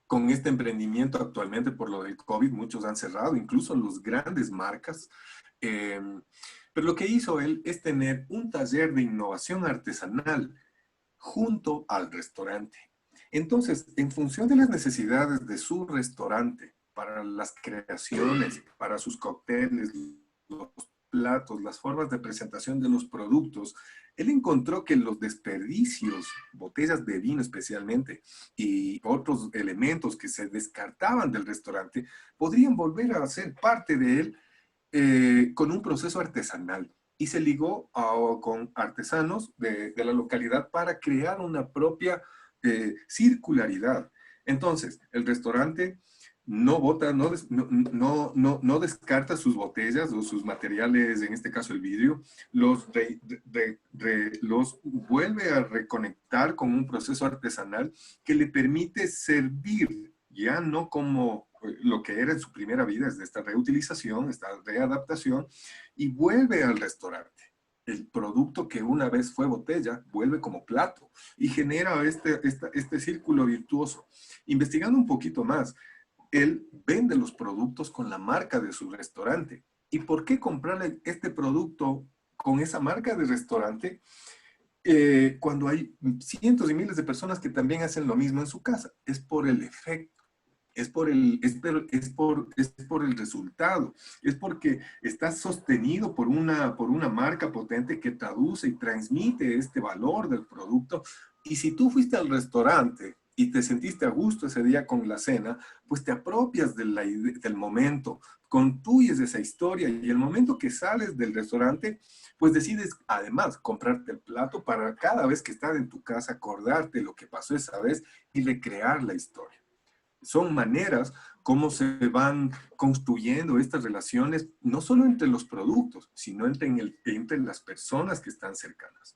Con este emprendimiento actualmente por lo del COVID, muchos han cerrado, incluso los grandes marcas. Eh, pero lo que hizo él es tener un taller de innovación artesanal junto al restaurante. Entonces, en función de las necesidades de su restaurante, para las creaciones, para sus cócteles, los platos, las formas de presentación de los productos, él encontró que los desperdicios, botellas de vino especialmente, y otros elementos que se descartaban del restaurante, podrían volver a ser parte de él con un proceso artesanal y se ligó con artesanos de la localidad para crear una propia circularidad. Entonces, el restaurante no bota, no descarta sus botellas o sus materiales, en este caso el vidrio, los vuelve a reconectar con un proceso artesanal que le permite servir ya no como lo que era en su primera vida, es de esta reutilización, esta readaptación, y vuelve al restaurante. El producto que una vez fue botella vuelve como plato y genera este círculo virtuoso. Investigando un poquito más, él vende los productos con la marca de su restaurante. ¿Y por qué comprarle este producto con esa marca de restaurante cuando hay cientos y miles de personas que también hacen lo mismo en su casa? Es por el efecto, es por el resultado, es porque está sostenido por una marca potente que traduce y transmite este valor del producto. Y si tú fuiste al restaurante y te sentiste a gusto ese día con la cena, pues te apropias del momento, construyes esa historia y el momento que sales del restaurante, pues decides además comprarte el plato para cada vez que estás en tu casa acordarte lo que pasó esa vez y recrear la historia. Son maneras como se van construyendo estas relaciones, no solo entre los productos, sino entre las personas que están cercanas.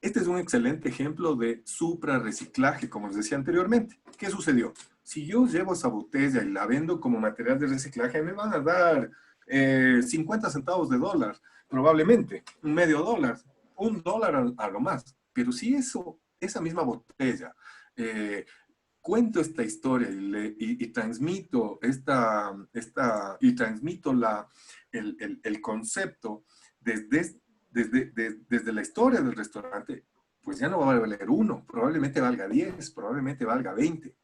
Este es un excelente ejemplo de suprarreciclaje, como les decía anteriormente. ¿Qué sucedió? Si yo llevo esa botella y la vendo como material de reciclaje, me van a dar 50 centavos de dólar, probablemente, un medio dólar, un dólar a lo más. Pero si esa misma botella eh, cuento esta historia y transmito y transmito el concepto desde la historia del restaurante, pues ya no va a valer uno, probablemente valga 10, probablemente valga 20.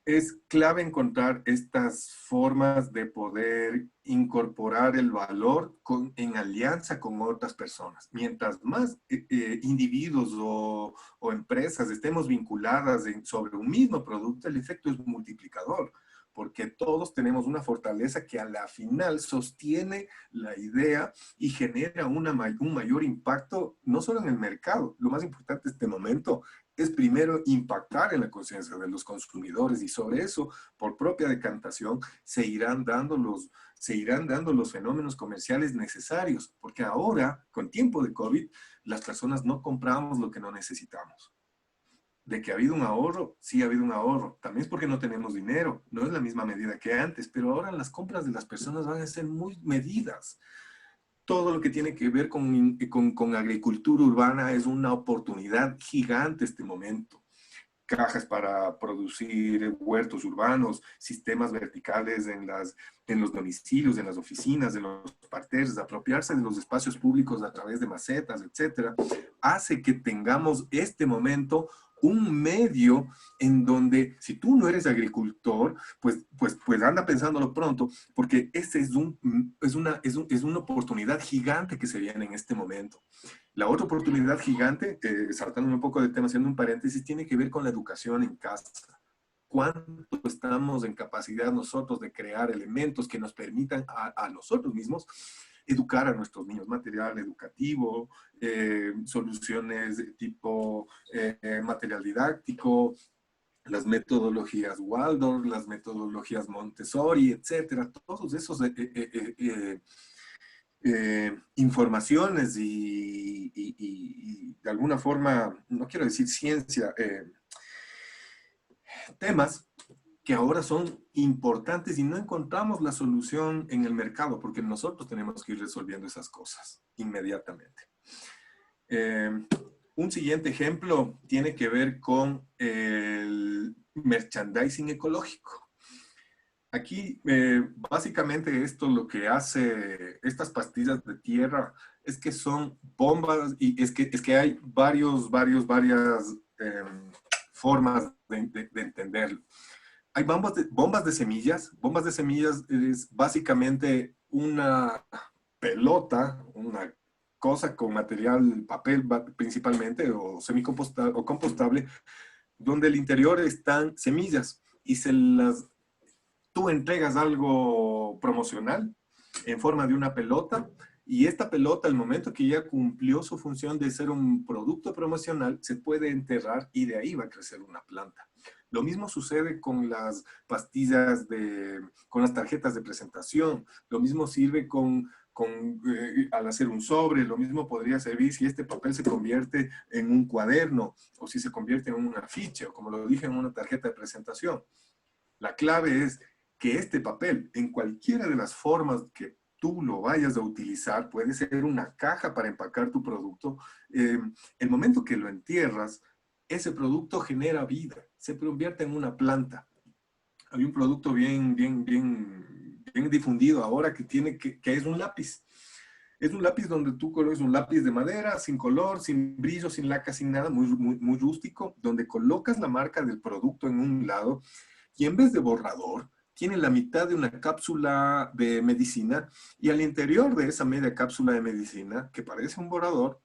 Es clave encontrar estas formas de poder incorporar el valor en alianza con otras personas. Mientras más individuos o empresas estemos vinculadas sobre un mismo producto, el efecto es multiplicador, porque todos tenemos una fortaleza que a la final sostiene la idea y genera un mayor impacto, no solo en el mercado, lo más importante en este momento es primero impactar en la conciencia de los consumidores y sobre eso, por propia decantación, se irán dando los fenómenos comerciales necesarios, porque ahora, con tiempo de COVID, las personas no compramos lo que no necesitamos. De que ha habido un ahorro, sí ha habido un ahorro. También es porque no tenemos dinero, no es la misma medida que antes, pero ahora las compras de las personas van a ser muy medidas. Todo lo que tiene que ver con agricultura urbana es una oportunidad gigante este momento. Cajas para producir huertos urbanos, sistemas verticales en los domicilios, en las oficinas, en los parterres, apropiarse de los espacios públicos a través de macetas, etcétera, hace que tengamos este momento un medio en donde si tú no eres agricultor, pues anda pensándolo pronto, porque este es una oportunidad gigante que se viene en este momento. La otra oportunidad gigante, saltando un poco de tema, haciendo un paréntesis, tiene que ver con la educación en casa. ¿Cuánto estamos en capacidad nosotros de crear elementos que nos permitan a nosotros mismos educar a nuestros niños? Material educativo, soluciones de tipo material didáctico, las metodologías Waldorf, las metodologías Montessori, etcétera, todos esos informaciones y de alguna forma, no quiero decir ciencia, temas que ahora son importantes y no encontramos la solución en el mercado porque nosotros tenemos que ir resolviendo esas cosas inmediatamente. Un siguiente ejemplo tiene que ver con el merchandising ecológico. Aquí, básicamente esto lo que hace estas pastillas de tierra es que son bombas y es que hay varias formas de entenderlo. Hay bombas de semillas. Bombas de semillas es básicamente una pelota, una cosa con material, papel principalmente, o semicompostable o compostable, donde el interior están semillas y tú entregas algo promocional en forma de una pelota y esta pelota, al momento que ya cumplió su función de ser un producto promocional, se puede enterrar y de ahí va a crecer una planta. Lo mismo sucede con las pastillas con las tarjetas de presentación. Lo mismo sirve al hacer un sobre. Lo mismo podría servir si este papel se convierte en un cuaderno o si se convierte en un afiche o, como lo dije, en una tarjeta de presentación. La clave es que este papel, en cualquiera de las formas que tú lo vayas a utilizar, puede ser una caja para empacar tu producto, el momento que lo entierras, ese producto genera vida, se convierte en una planta. Hay un producto bien difundido ahora que es un lápiz. Es un lápiz donde tú colocas un lápiz de madera, sin color, sin brillo, sin laca, sin nada, muy rústico, donde colocas la marca del producto en un lado y en vez de borrador, tiene la mitad de una cápsula de medicina y al interior de esa media cápsula de medicina, que parece un borrador,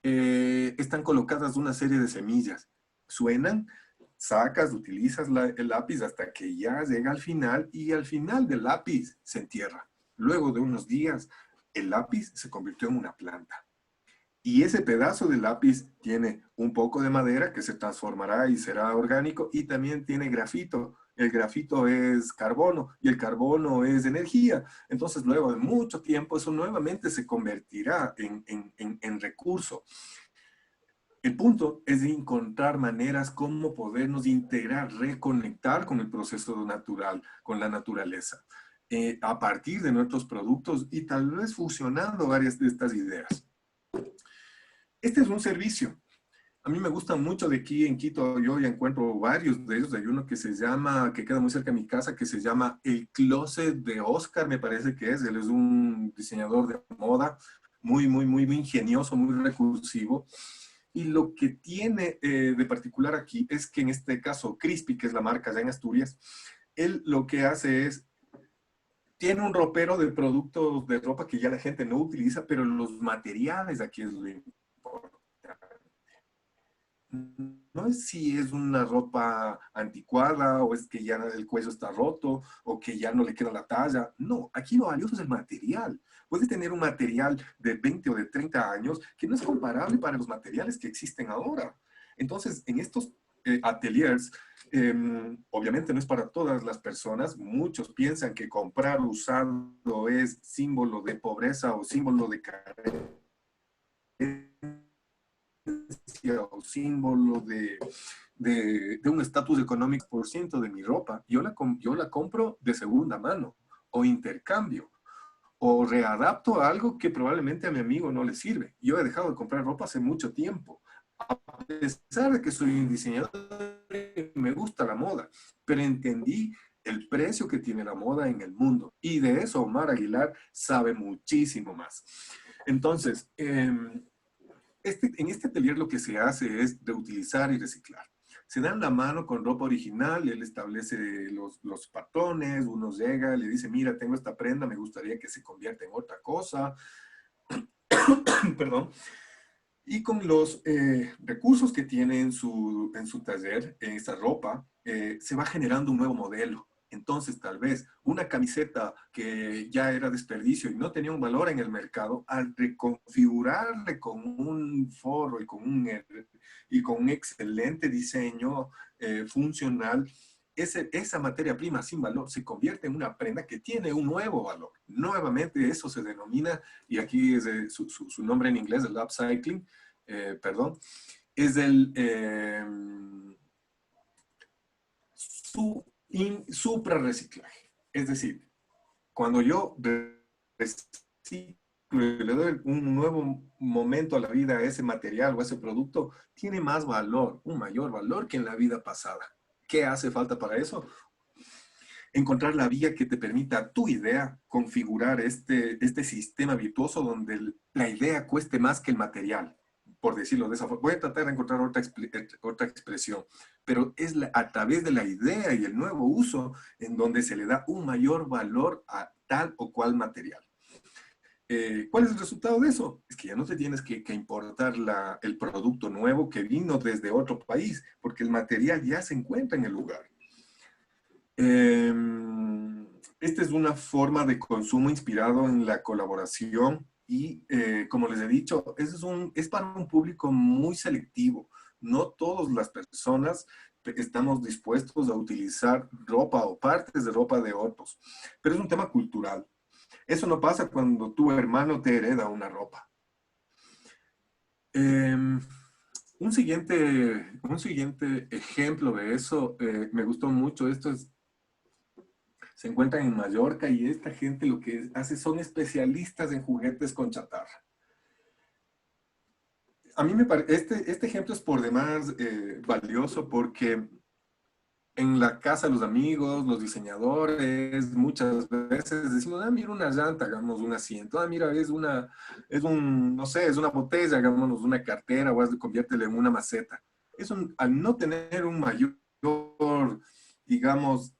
están colocadas una serie de semillas. Suenan, sacas, utilizas el lápiz hasta que ya llega al final y al final del lápiz se entierra. Luego de unos días, el lápiz se convirtió en una planta. Y ese pedazo de lápiz tiene un poco de madera que se transformará y será orgánico y también tiene grafito. El grafito es carbono y el carbono es energía. Entonces, luego de mucho tiempo, eso nuevamente se convertirá en recurso. El punto es de encontrar maneras como podernos integrar, reconectar con el proceso natural, con la naturaleza, a partir de nuestros productos y tal vez fusionando varias de estas ideas. Este es un servicio. A mí me gusta mucho de aquí en Quito, yo ya encuentro varios de ellos. Hay uno que queda muy cerca de mi casa, que se llama El Closet de Oscar, me parece que es. Él es un diseñador de moda muy ingenioso, muy recursivo. Y lo que tiene de particular aquí es que en este caso, Crispy, que es la marca allá en Asturias, él lo que hace es, tiene un ropero de productos de ropa que ya la gente no utiliza, pero los materiales aquí es lo importante. No es si es una ropa anticuada o es que ya el cuello está roto o que ya no le queda la talla. No, aquí lo valioso es el material. Puedes tener un material de 20 o de 30 años que no es comparable para los materiales que existen ahora. Entonces, en estos ateliers, obviamente no es para todas las personas. Muchos piensan que comprar usado es símbolo de pobreza o símbolo de carencia o símbolo de un estatus económico por ciento de mi ropa. Yo la compro de segunda mano o intercambio o readapto a algo que probablemente a mi amigo no le sirve. Yo he dejado de comprar ropa hace mucho tiempo. A pesar de que soy un diseñador, me gusta la moda, pero entendí el precio que tiene la moda en el mundo. Y de eso Omar Aguilar sabe muchísimo más. Entonces, en este taller lo que se hace es reutilizar y reciclar. Se dan la mano con ropa original, él establece los patrones, uno llega, le dice, mira, tengo esta prenda, me gustaría que se convierta en otra cosa. Perdón. Y con los recursos que tiene en su taller, en esta ropa, se va generando un nuevo modelo. Entonces, tal vez una camiseta que ya era desperdicio y no tenía un valor en el mercado, al reconfigurarle con un forro y con un excelente diseño funcional, esa materia prima sin valor se convierte en una prenda que tiene un nuevo valor. Nuevamente, eso se denomina, y aquí es su nombre en inglés, el upcycling, perdón, es el suprarreciclaje. Es decir, cuando yo reciclo y le doy un nuevo momento a la vida a ese material o a ese producto, tiene más valor, un mayor valor que en la vida pasada. ¿Qué hace falta para eso? Encontrar la vía que te permita a tu idea configurar este sistema virtuoso donde la idea cueste más que el material, por decirlo de esa forma. Voy a tratar de encontrar otra expresión, pero es a través de la idea y el nuevo uso en donde se le da un mayor valor a tal o cual material. ¿Cuál es el resultado de eso? Es que ya no te tienes que importar el producto nuevo que vino desde otro país, porque el material ya se encuentra en el lugar. Esta es una forma de consumo inspirado en la colaboración y, como les he dicho, es para un público muy selectivo. No todas las personas estamos dispuestos a utilizar ropa o partes de ropa de otros, pero es un tema cultural. Eso no pasa cuando tu hermano te hereda una ropa. Un siguiente ejemplo de eso, me gustó mucho, se encuentran en Mallorca y esta gente lo que hace son especialistas en juguetes con chatarra. A mí me parece, este ejemplo es por demás valioso porque en la casa de los amigos, los diseñadores, muchas veces decimos, ah, mira una llanta, hagamos un asiento, ah, mira, no sé, es una botella, hagámonos una cartera o conviértelo en una maceta. Al no tener un mayor, digamos,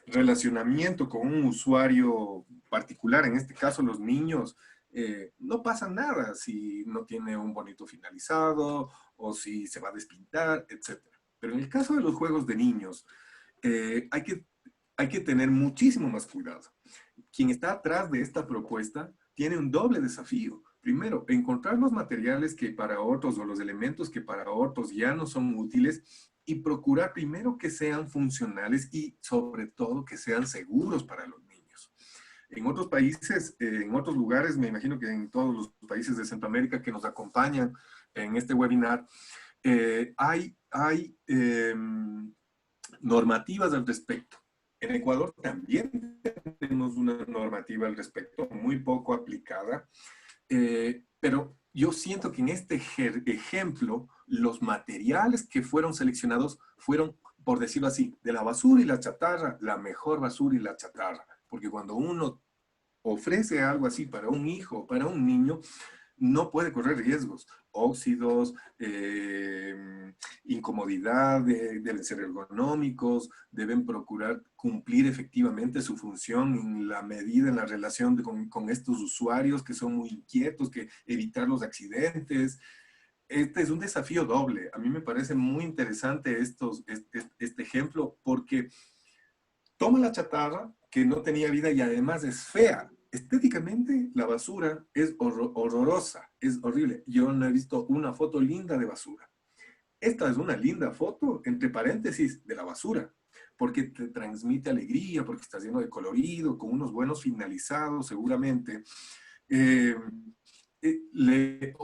relacionamiento con un usuario particular, en este caso los niños, no pasa nada si no tiene un bonito finalizado o si se va a despintar, etcétera. Pero en el caso de los juegos de niños, hay que tener muchísimo más cuidado. Quien está atrás de esta propuesta tiene un doble desafío. Primero, encontrar los materiales que para otros o los elementos que para otros ya no son útiles y procurar primero que sean funcionales y sobre todo que sean seguros para los niños. En otros países, en otros lugares, me imagino que en todos los países de Centroamérica que nos acompañan en este webinar, hay normativas al respecto. En Ecuador también tenemos una normativa al respecto, muy poco aplicada, pero yo siento que en este ejemplo, los materiales que fueron seleccionados fueron, por decirlo así, de la basura y la chatarra, la mejor basura y la chatarra. Porque cuando uno ofrece algo así para un hijo, para un niño, no puede correr riesgos, óxidos, incomodidad, deben ser ergonómicos, deben procurar cumplir efectivamente su función en la medida, en la relación con estos usuarios que son muy inquietos, que evitar los accidentes. Este es un desafío doble. A mí me parece muy interesante este ejemplo porque toma la chatarra que no tenía vida y además es fea. Estéticamente, la basura es horrorosa, es horrible. Yo no he visto una foto linda de basura. Esta es una linda foto, entre paréntesis, de la basura, porque te transmite alegría, porque está lleno de colorido, con unos buenos finalizados seguramente. Eh, le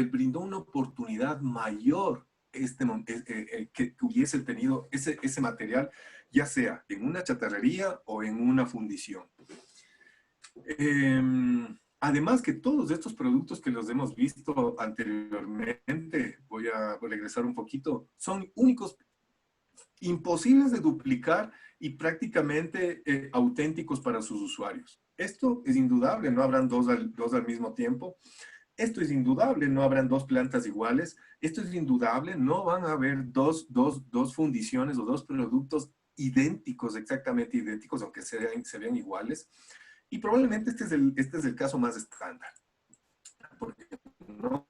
brindó una oportunidad mayor que hubiese tenido ese material, ya sea en una chatarrería o en una fundición. Además que todos estos productos que los hemos visto anteriormente, voy a regresar un poquito, son únicos, imposibles de duplicar y prácticamente auténticos para sus usuarios. Esto es indudable, no habrán dos al mismo tiempo. Esto es indudable, no habrán dos plantas iguales. Esto es indudable, no van a haber dos fundiciones o dos productos idénticos, exactamente idénticos, aunque se vean iguales. Y probablemente este es el caso más estándar. Porque ¿no?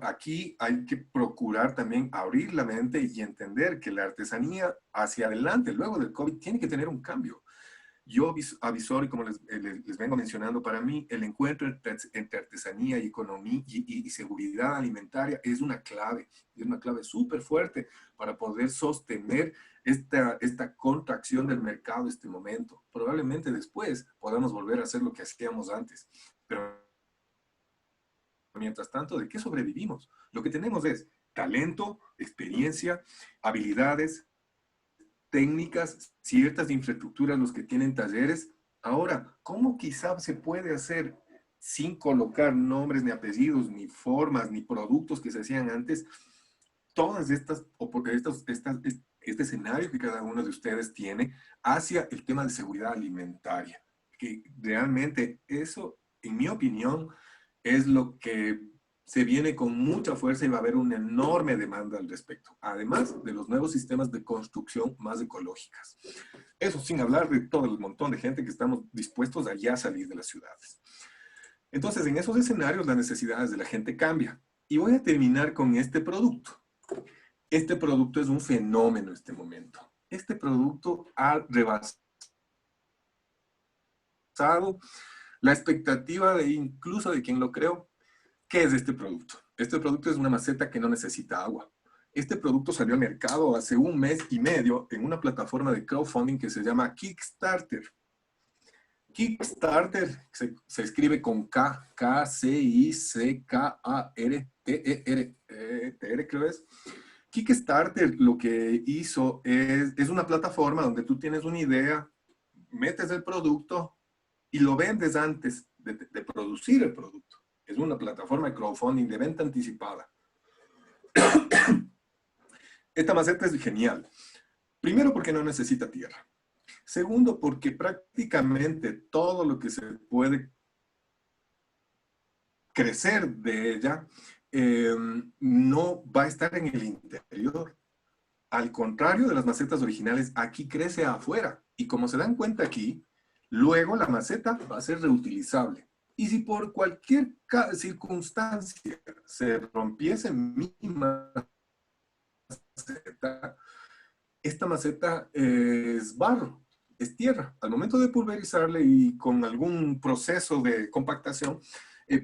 Aquí hay que procurar también abrir la mente y entender que la artesanía hacia adelante, luego del COVID, tiene que tener un cambio. Yo avisor, y como les vengo mencionando, para mí el encuentro entre artesanía y economía y seguridad alimentaria es una clave súper fuerte para poder sostener esta contracción del mercado en este momento. Probablemente después podamos volver a hacer lo que hacíamos antes, pero mientras tanto, ¿de qué sobrevivimos? Lo que tenemos es talento, experiencia, habilidades, técnicas, ciertas infraestructuras, los que tienen talleres. Ahora, ¿cómo quizás se puede hacer sin colocar nombres, ni apellidos, ni formas, ni productos que se hacían antes? Todas estas, o porque este escenario que cada uno de ustedes tiene hacia el tema de seguridad alimentaria, que realmente eso, en mi opinión, es lo que se viene con mucha fuerza y va a haber una enorme demanda al respecto, además de los nuevos sistemas de construcción más ecológicas. Eso sin hablar de todo el montón de gente que estamos dispuestos a ya salir de las ciudades. Entonces, en esos escenarios, las necesidades de la gente cambian. Y voy a terminar con este producto. Este producto es un fenómeno en este momento. Este producto ha rebasado la expectativa de incluso de quien lo creó. ¿Qué es este producto? Este producto es una maceta que no necesita agua. Este producto salió al mercado hace un mes y medio en una plataforma de crowdfunding que se llama Kickstarter. Kickstarter se escribe con K, K-C-I-C-K-A-R-T-E-R, creo es. Kickstarter lo que hizo es una plataforma donde tú tienes una idea, metes el producto y lo vendes antes de producir el producto. Es una plataforma de crowdfunding de venta anticipada. Esta maceta es genial. Primero porque no necesita tierra. Segundo porque prácticamente todo lo que se puede crecer de ella no va a estar en el interior. Al contrario de las macetas originales, aquí crece afuera. Y como se dan cuenta aquí, luego la maceta va a ser reutilizable. Y si por cualquier circunstancia se rompiese mi maceta, esta maceta es barro, es tierra. Al momento de pulverizarle y con algún proceso de compactación,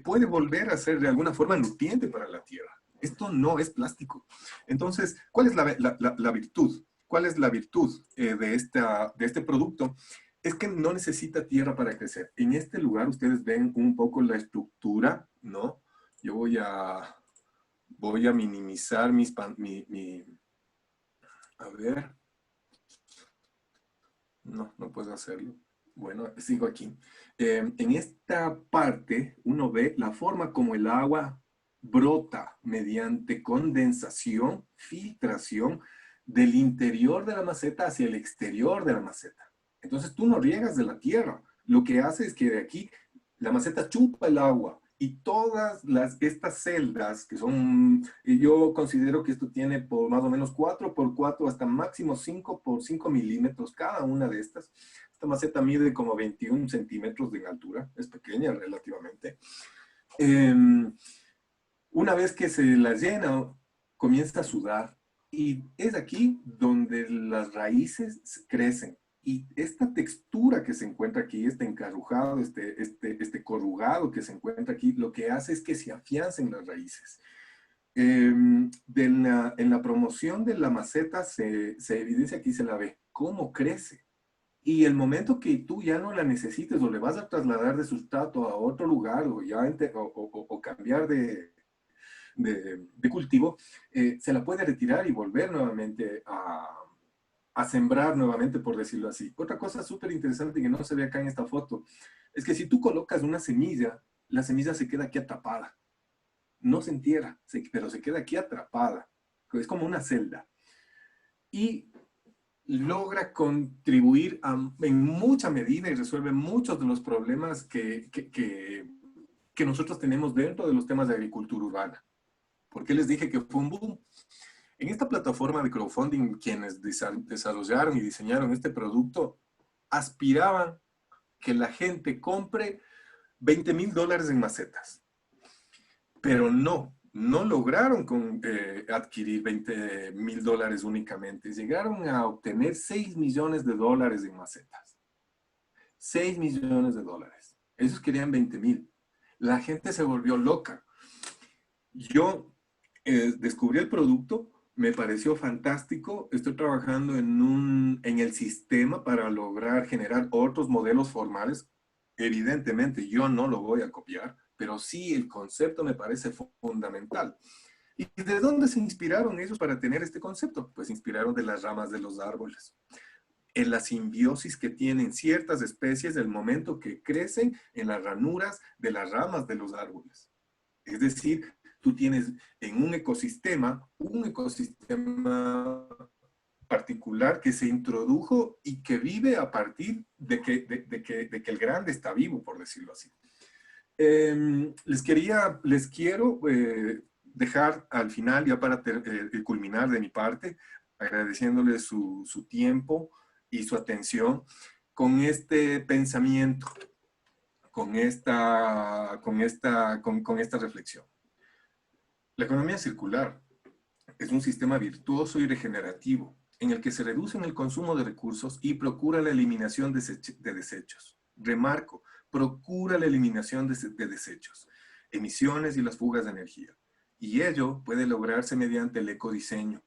puede volver a ser de alguna forma nutriente para la tierra. Esto no es plástico. Entonces, ¿cuál es la virtud? ¿Cuál es la virtud de este producto? Es que no necesita tierra para crecer. En este lugar ustedes ven un poco la estructura, ¿no? Yo voy a minimizar a ver, no puedo hacerlo. Bueno, sigo aquí. En esta parte uno ve la forma como el agua brota mediante condensación, filtración del interior de la maceta hacia el exterior de la maceta. Entonces tú no riegas de la tierra. Lo que hace es que de aquí la maceta chupa el agua y todas estas celdas que son, y yo considero que esto tiene por más o menos 4 por 4 hasta máximo 5 por 5 milímetros cada una de estas. Esta maceta mide como 21 centímetros de altura, es pequeña relativamente. Una vez que se la llena, comienza a sudar y es aquí donde las raíces crecen. Y esta textura que se encuentra aquí, este encarrujado, este corrugado que se encuentra aquí, lo que hace es que se afiancen las raíces. En la promoción de la maceta se evidencia, aquí se la ve, cómo crece. Y el momento que tú ya no la necesites o le vas a trasladar de sustrato a otro lugar o, o cambiar de cultivo, se la puede retirar y volver nuevamente a sembrar nuevamente, por decirlo así. Otra cosa súper interesante que no se ve acá en esta foto es que si tú colocas una semilla, la semilla se queda aquí atrapada. No se entierra, pero se queda aquí atrapada. Es como una celda. Y logra contribuir en mucha medida y resuelve muchos de los problemas que nosotros tenemos dentro de los temas de agricultura urbana. ¿Por qué les dije que fue un boom? En esta plataforma de crowdfunding, quienes desarrollaron y diseñaron este producto aspiraban que la gente compre $20,000 en macetas. pero no lograron adquirir $20,000 únicamente. Llegaron a obtener $6 millones en macetas. $6 millones. Ellos querían 20,000. La gente se volvió loca. Yo descubrí el producto, me pareció fantástico. Estoy trabajando en el sistema para lograr generar otros modelos formales. Evidentemente, yo no lo voy a copiar, pero sí el concepto me parece fundamental. ¿Y de dónde se inspiraron ellos para tener este concepto? Pues se inspiraron de las ramas de los árboles, en la simbiosis que tienen ciertas especies del momento que crecen en las ranuras de las ramas de los árboles. Es decir, tú tienes en un ecosistema particular que se introdujo y que vive a partir de que el grande está vivo, por decirlo así. Les quiero dejar al final, ya para culminar de mi parte, agradeciéndoles su tiempo y su atención con este pensamiento, con esta reflexión. La economía circular es un sistema virtuoso y regenerativo en el que se reduce el consumo de recursos y procura la eliminación de desechos. Remarco, procura la eliminación de desechos, emisiones y las fugas de energía. Y ello puede lograrse mediante el ecodiseño,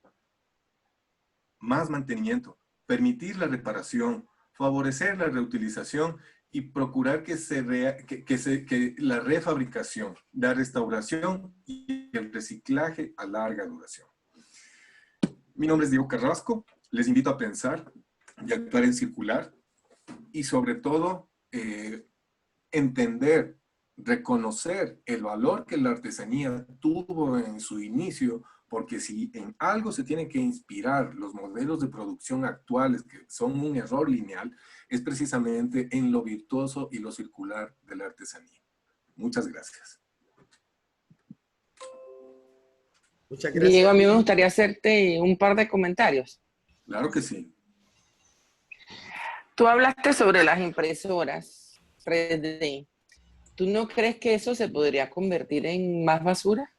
más mantenimiento, permitir la reparación, favorecer la reutilización y procurar que la refabricación, la restauración y el reciclaje a larga duración. Mi nombre es Diego Carrasco, les invito a pensar y actuar en circular y sobre todo entender, reconocer el valor que la artesanía tuvo en su inicio, porque si en algo se tienen que inspirar los modelos de producción actuales, que son un error lineal, es precisamente en lo virtuoso y lo circular de la artesanía. Muchas gracias. Muchas Diego, gracias. a mí me gustaría hacerte un par de comentarios. Claro que sí. Tú hablaste sobre las impresoras 3D. ¿Tú no crees que eso se podría convertir en más basura?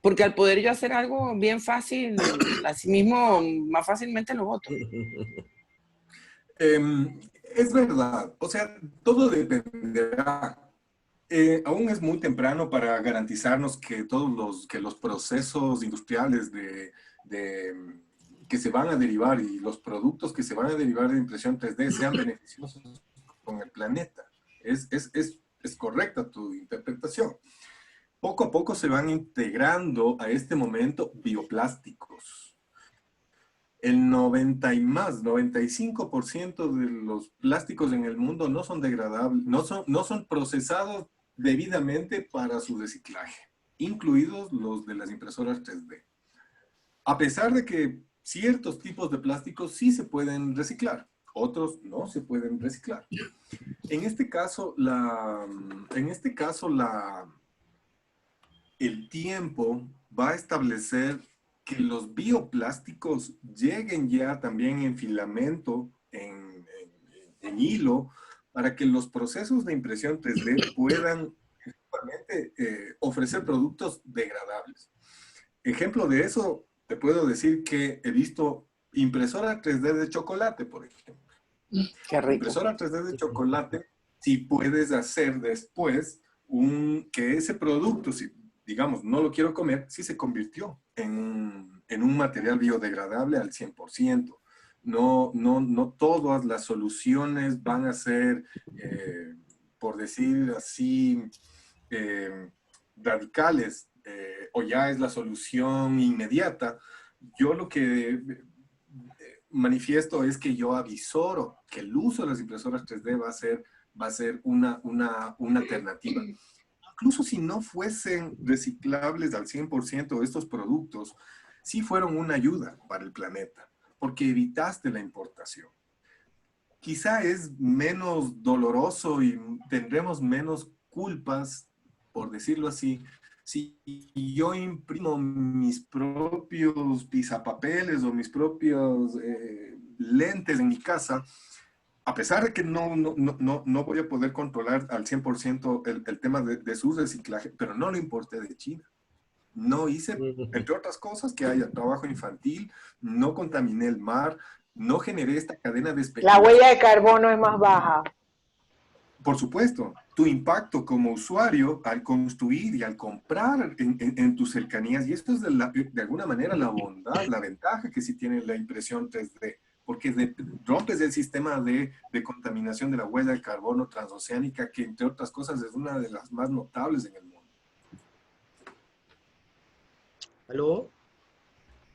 Porque al poder yo hacer algo bien fácil, así mismo más fácilmente lo boto. Es verdad, o sea, todo dependerá. Aún es muy temprano para garantizarnos que los procesos industriales que se van a derivar y los productos que se van a derivar de impresión 3D sean beneficiosos con el planeta. Es correcta tu interpretación. Poco a poco se van integrando a este momento bioplásticos. El 95% de los plásticos en el mundo no son degradables, no son procesados debidamente para su reciclaje, incluidos los de las impresoras 3D. A pesar de que ciertos tipos de plásticos sí se pueden reciclar, otros no se pueden reciclar. En este caso, el tiempo va a establecer que los bioplásticos lleguen ya también en filamento, en hilo, para que los procesos de impresión 3D puedan ofrecer productos degradables. Ejemplo de eso, te puedo decir que he visto impresora 3D de chocolate, por ejemplo. Qué rico. Impresora 3D de chocolate, si puedes hacer después que ese producto, si digamos no lo quiero comer, sí se convirtió en un material biodegradable al 100%. No todas las soluciones van a ser, por decir así, radicales, o ya es la solución inmediata. Yo lo que manifiesto es que yo avisoro que el uso de las impresoras 3D va a ser una alternativa. Incluso si no fuesen reciclables al 100% estos productos, sí fueron una ayuda para el planeta, porque evitaste la importación. Quizá es menos doloroso y tendremos menos culpas, por decirlo así, si yo imprimo mis propios pisapapeles o mis propios lentes en mi casa, a pesar de que no voy a poder controlar al 100% el tema de su reciclaje, pero no lo importé de China. No hice, entre otras cosas, que haya trabajo infantil, no contaminé el mar, no generé esta cadena de La especulación. huella de carbono es más baja. Por supuesto, tu impacto como usuario al construir y al comprar en tus cercanías, y esto es de alguna manera la bondad, la ventaja que sí tiene la impresión 3D, porque rompes el sistema de contaminación de la huella de carbono transoceánica, que entre otras cosas es una de las más notables en el mundo. ¿Aló?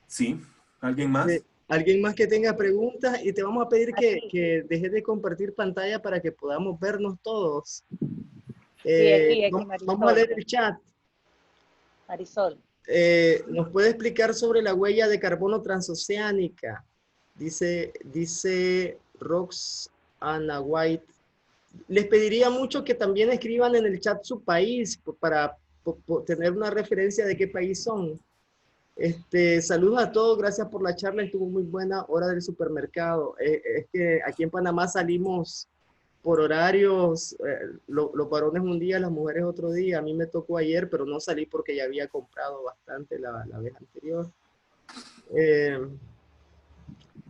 ¿Sí? ¿Alguien más? ¿Alguien más que tenga preguntas? Y te vamos a pedir que dejes de compartir pantalla para que podamos vernos todos. aquí Vamos a leer Marisol. el chat. Marisol. ¿Nos puede explicar sobre la huella de carbono transoceánica? Dice Rox Anna White. Les pediría mucho que también escriban en el chat su país para tener una referencia de qué país son. Saludos a todos, gracias por la charla, estuvo muy buena. Hora del supermercado. Es que aquí en Panamá salimos por horarios, los varones un día, las mujeres otro día. A mí me tocó ayer, pero no salí porque ya había comprado bastante la vez anterior.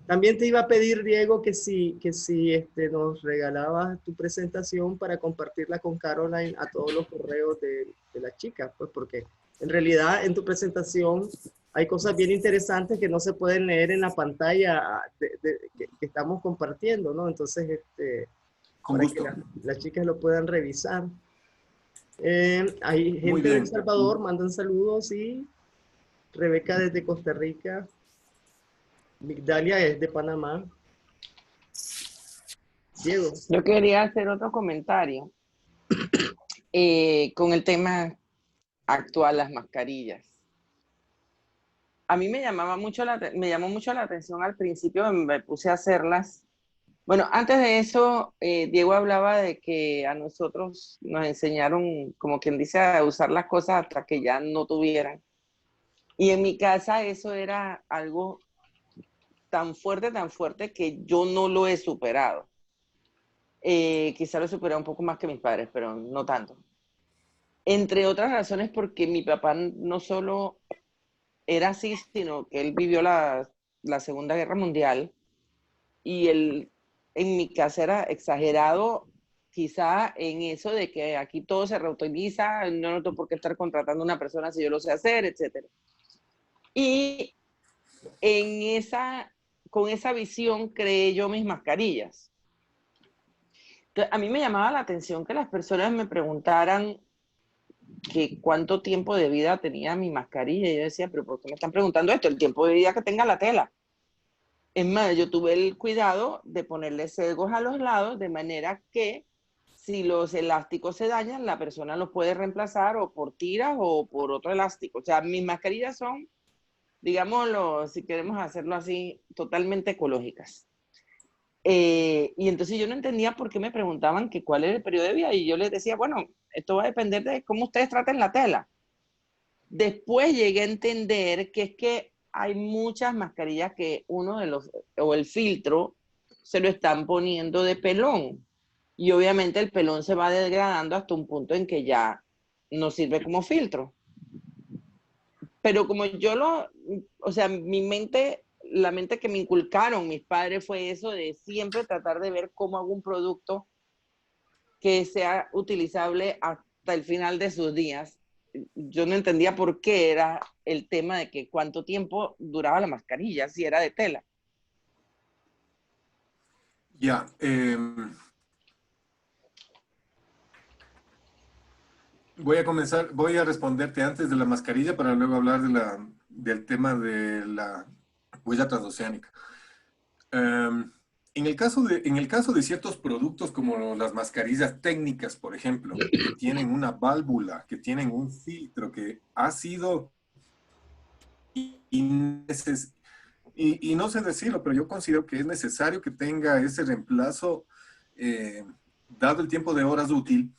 También te iba a pedir, Diego, que si nos regalabas tu presentación para compartirla con Caroline a todos los correos de las chicas, pues porque en realidad en tu presentación hay cosas bien interesantes que no se pueden leer en la pantalla que estamos compartiendo, ¿no? Entonces, Con para gusto. que las chicas lo puedan revisar. Hay Muy gente de bien. El Salvador, mandan saludos, y Rebeca desde Costa Rica. Migdalia es de Panamá. Diego. Yo quería hacer otro comentario con el tema actual, las mascarillas. A mí me llamó mucho la atención al principio, me puse a hacerlas. Bueno, antes de eso, Diego hablaba de que a nosotros nos enseñaron, como quien dice, a usar las cosas hasta que ya no tuvieran. Y en mi casa eso era algo tan fuerte que yo no lo he superado. Quizá lo he superado un poco más que mis padres, pero no tanto. Entre otras razones porque mi papá no solo era así, sino que él vivió la Segunda Guerra Mundial y él en mi casa era exagerado quizá en eso de que aquí todo se reutiliza, no tengo por qué estar contratando a una persona si yo lo sé hacer, etc. Y con esa visión creé yo mis mascarillas. Entonces, a mí me llamaba la atención que las personas me preguntaran que cuánto tiempo de vida tenía mi mascarilla. Y yo decía, pero ¿por qué me están preguntando esto? El tiempo de vida que tenga la tela. Es más, yo tuve el cuidado de ponerle sesgos a los lados de manera que si los elásticos se dañan, la persona los puede reemplazar o por tiras o por otro elástico. O sea, mis mascarillas son, digámoslo, si queremos hacerlo así, totalmente ecológicas. Y entonces yo no entendía por qué me preguntaban que cuál era el periodo de vida y yo les decía, bueno, esto va a depender de cómo ustedes traten la tela. Después llegué a entender que es que hay muchas mascarillas que o el filtro, se lo están poniendo de pelón. Y obviamente el pelón se va degradando hasta un punto en que ya no sirve como filtro. Pero como o sea, la mente que me inculcaron mis padres fue eso de siempre tratar de ver cómo hago un producto que sea utilizable hasta el final de sus días. Yo no entendía por qué era el tema de que cuánto tiempo duraba la mascarilla, si era de tela. Ya. Voy a responderte antes de la mascarilla para luego hablar del tema de la huella transoceánica. En el caso de ciertos productos como las mascarillas técnicas, por ejemplo, que tienen una válvula, que tienen un filtro que ha sido y no sé decirlo, pero yo considero que es necesario que tenga ese reemplazo, dado el tiempo de horas útil,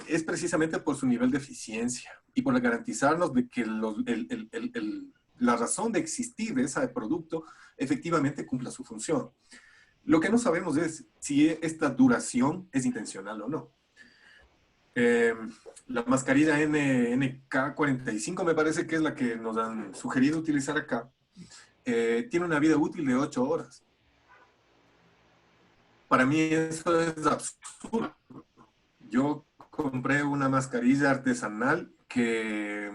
es precisamente por su nivel de eficiencia y por garantizarnos de que la razón de existir de ese producto efectivamente cumpla su función. Lo que no sabemos es si esta duración es intencional o no. La mascarilla NK45 me parece que es la que nos han sugerido utilizar acá. Tiene una vida útil de 8 horas. Para mí eso es absurdo. Yo compré una mascarilla artesanal que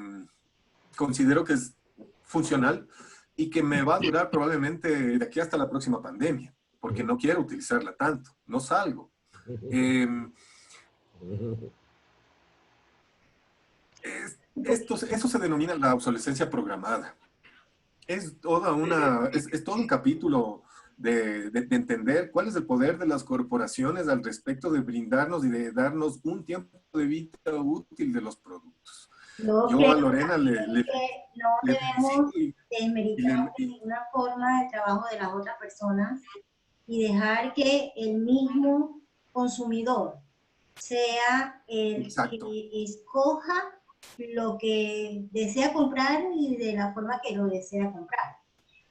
considero que es funcional y que me va a durar probablemente de aquí hasta la próxima pandemia, porque no quiero utilizarla tanto, no salgo. Eso se denomina la obsolescencia programada. Es todo un capítulo de entender cuál es el poder de las corporaciones al respecto de brindarnos y de darnos un tiempo de vida útil de los productos. No Yo a Lorena no debemos desmeritar de y- ninguna forma el trabajo de las otras personas y dejar que el mismo consumidor sea el Exacto. que escoja lo que desea comprar y de la forma que lo desea comprar.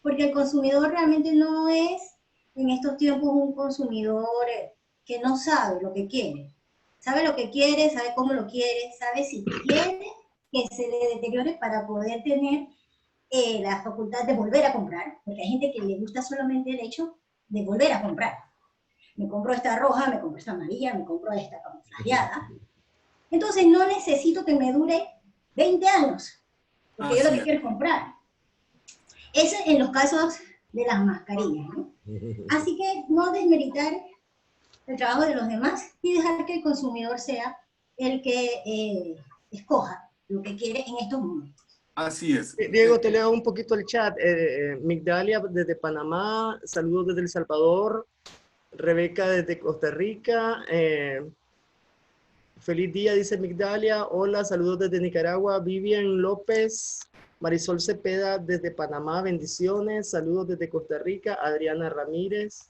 Porque el consumidor realmente no es en estos tiempos un consumidor que no sabe lo que quiere. Sabe lo que quiere, sabe cómo lo quiere, sabe si quiere que se le deteriore para poder tener la facultad de volver a comprar, porque hay gente que le gusta solamente el hecho de volver a comprar. Me compro esta roja, me compro esta amarilla, me compro esta camuflajeada. Entonces no necesito que me dure 20 años, porque yo lo que quiero es comprar. Eso en los casos de las mascarillas, ¿no? Así que no desmeritar el trabajo de los demás y dejar que el consumidor sea el que escoja lo que quiere en estos momentos. Así es. Diego, te leo un poquito el chat. Migdalia desde Panamá, saludos desde El Salvador, Rebeca desde Costa Rica, feliz día, dice Migdalia, hola, saludos desde Nicaragua, Vivian López, Marisol Cepeda desde Panamá, bendiciones, saludos desde Costa Rica, Adriana Ramírez,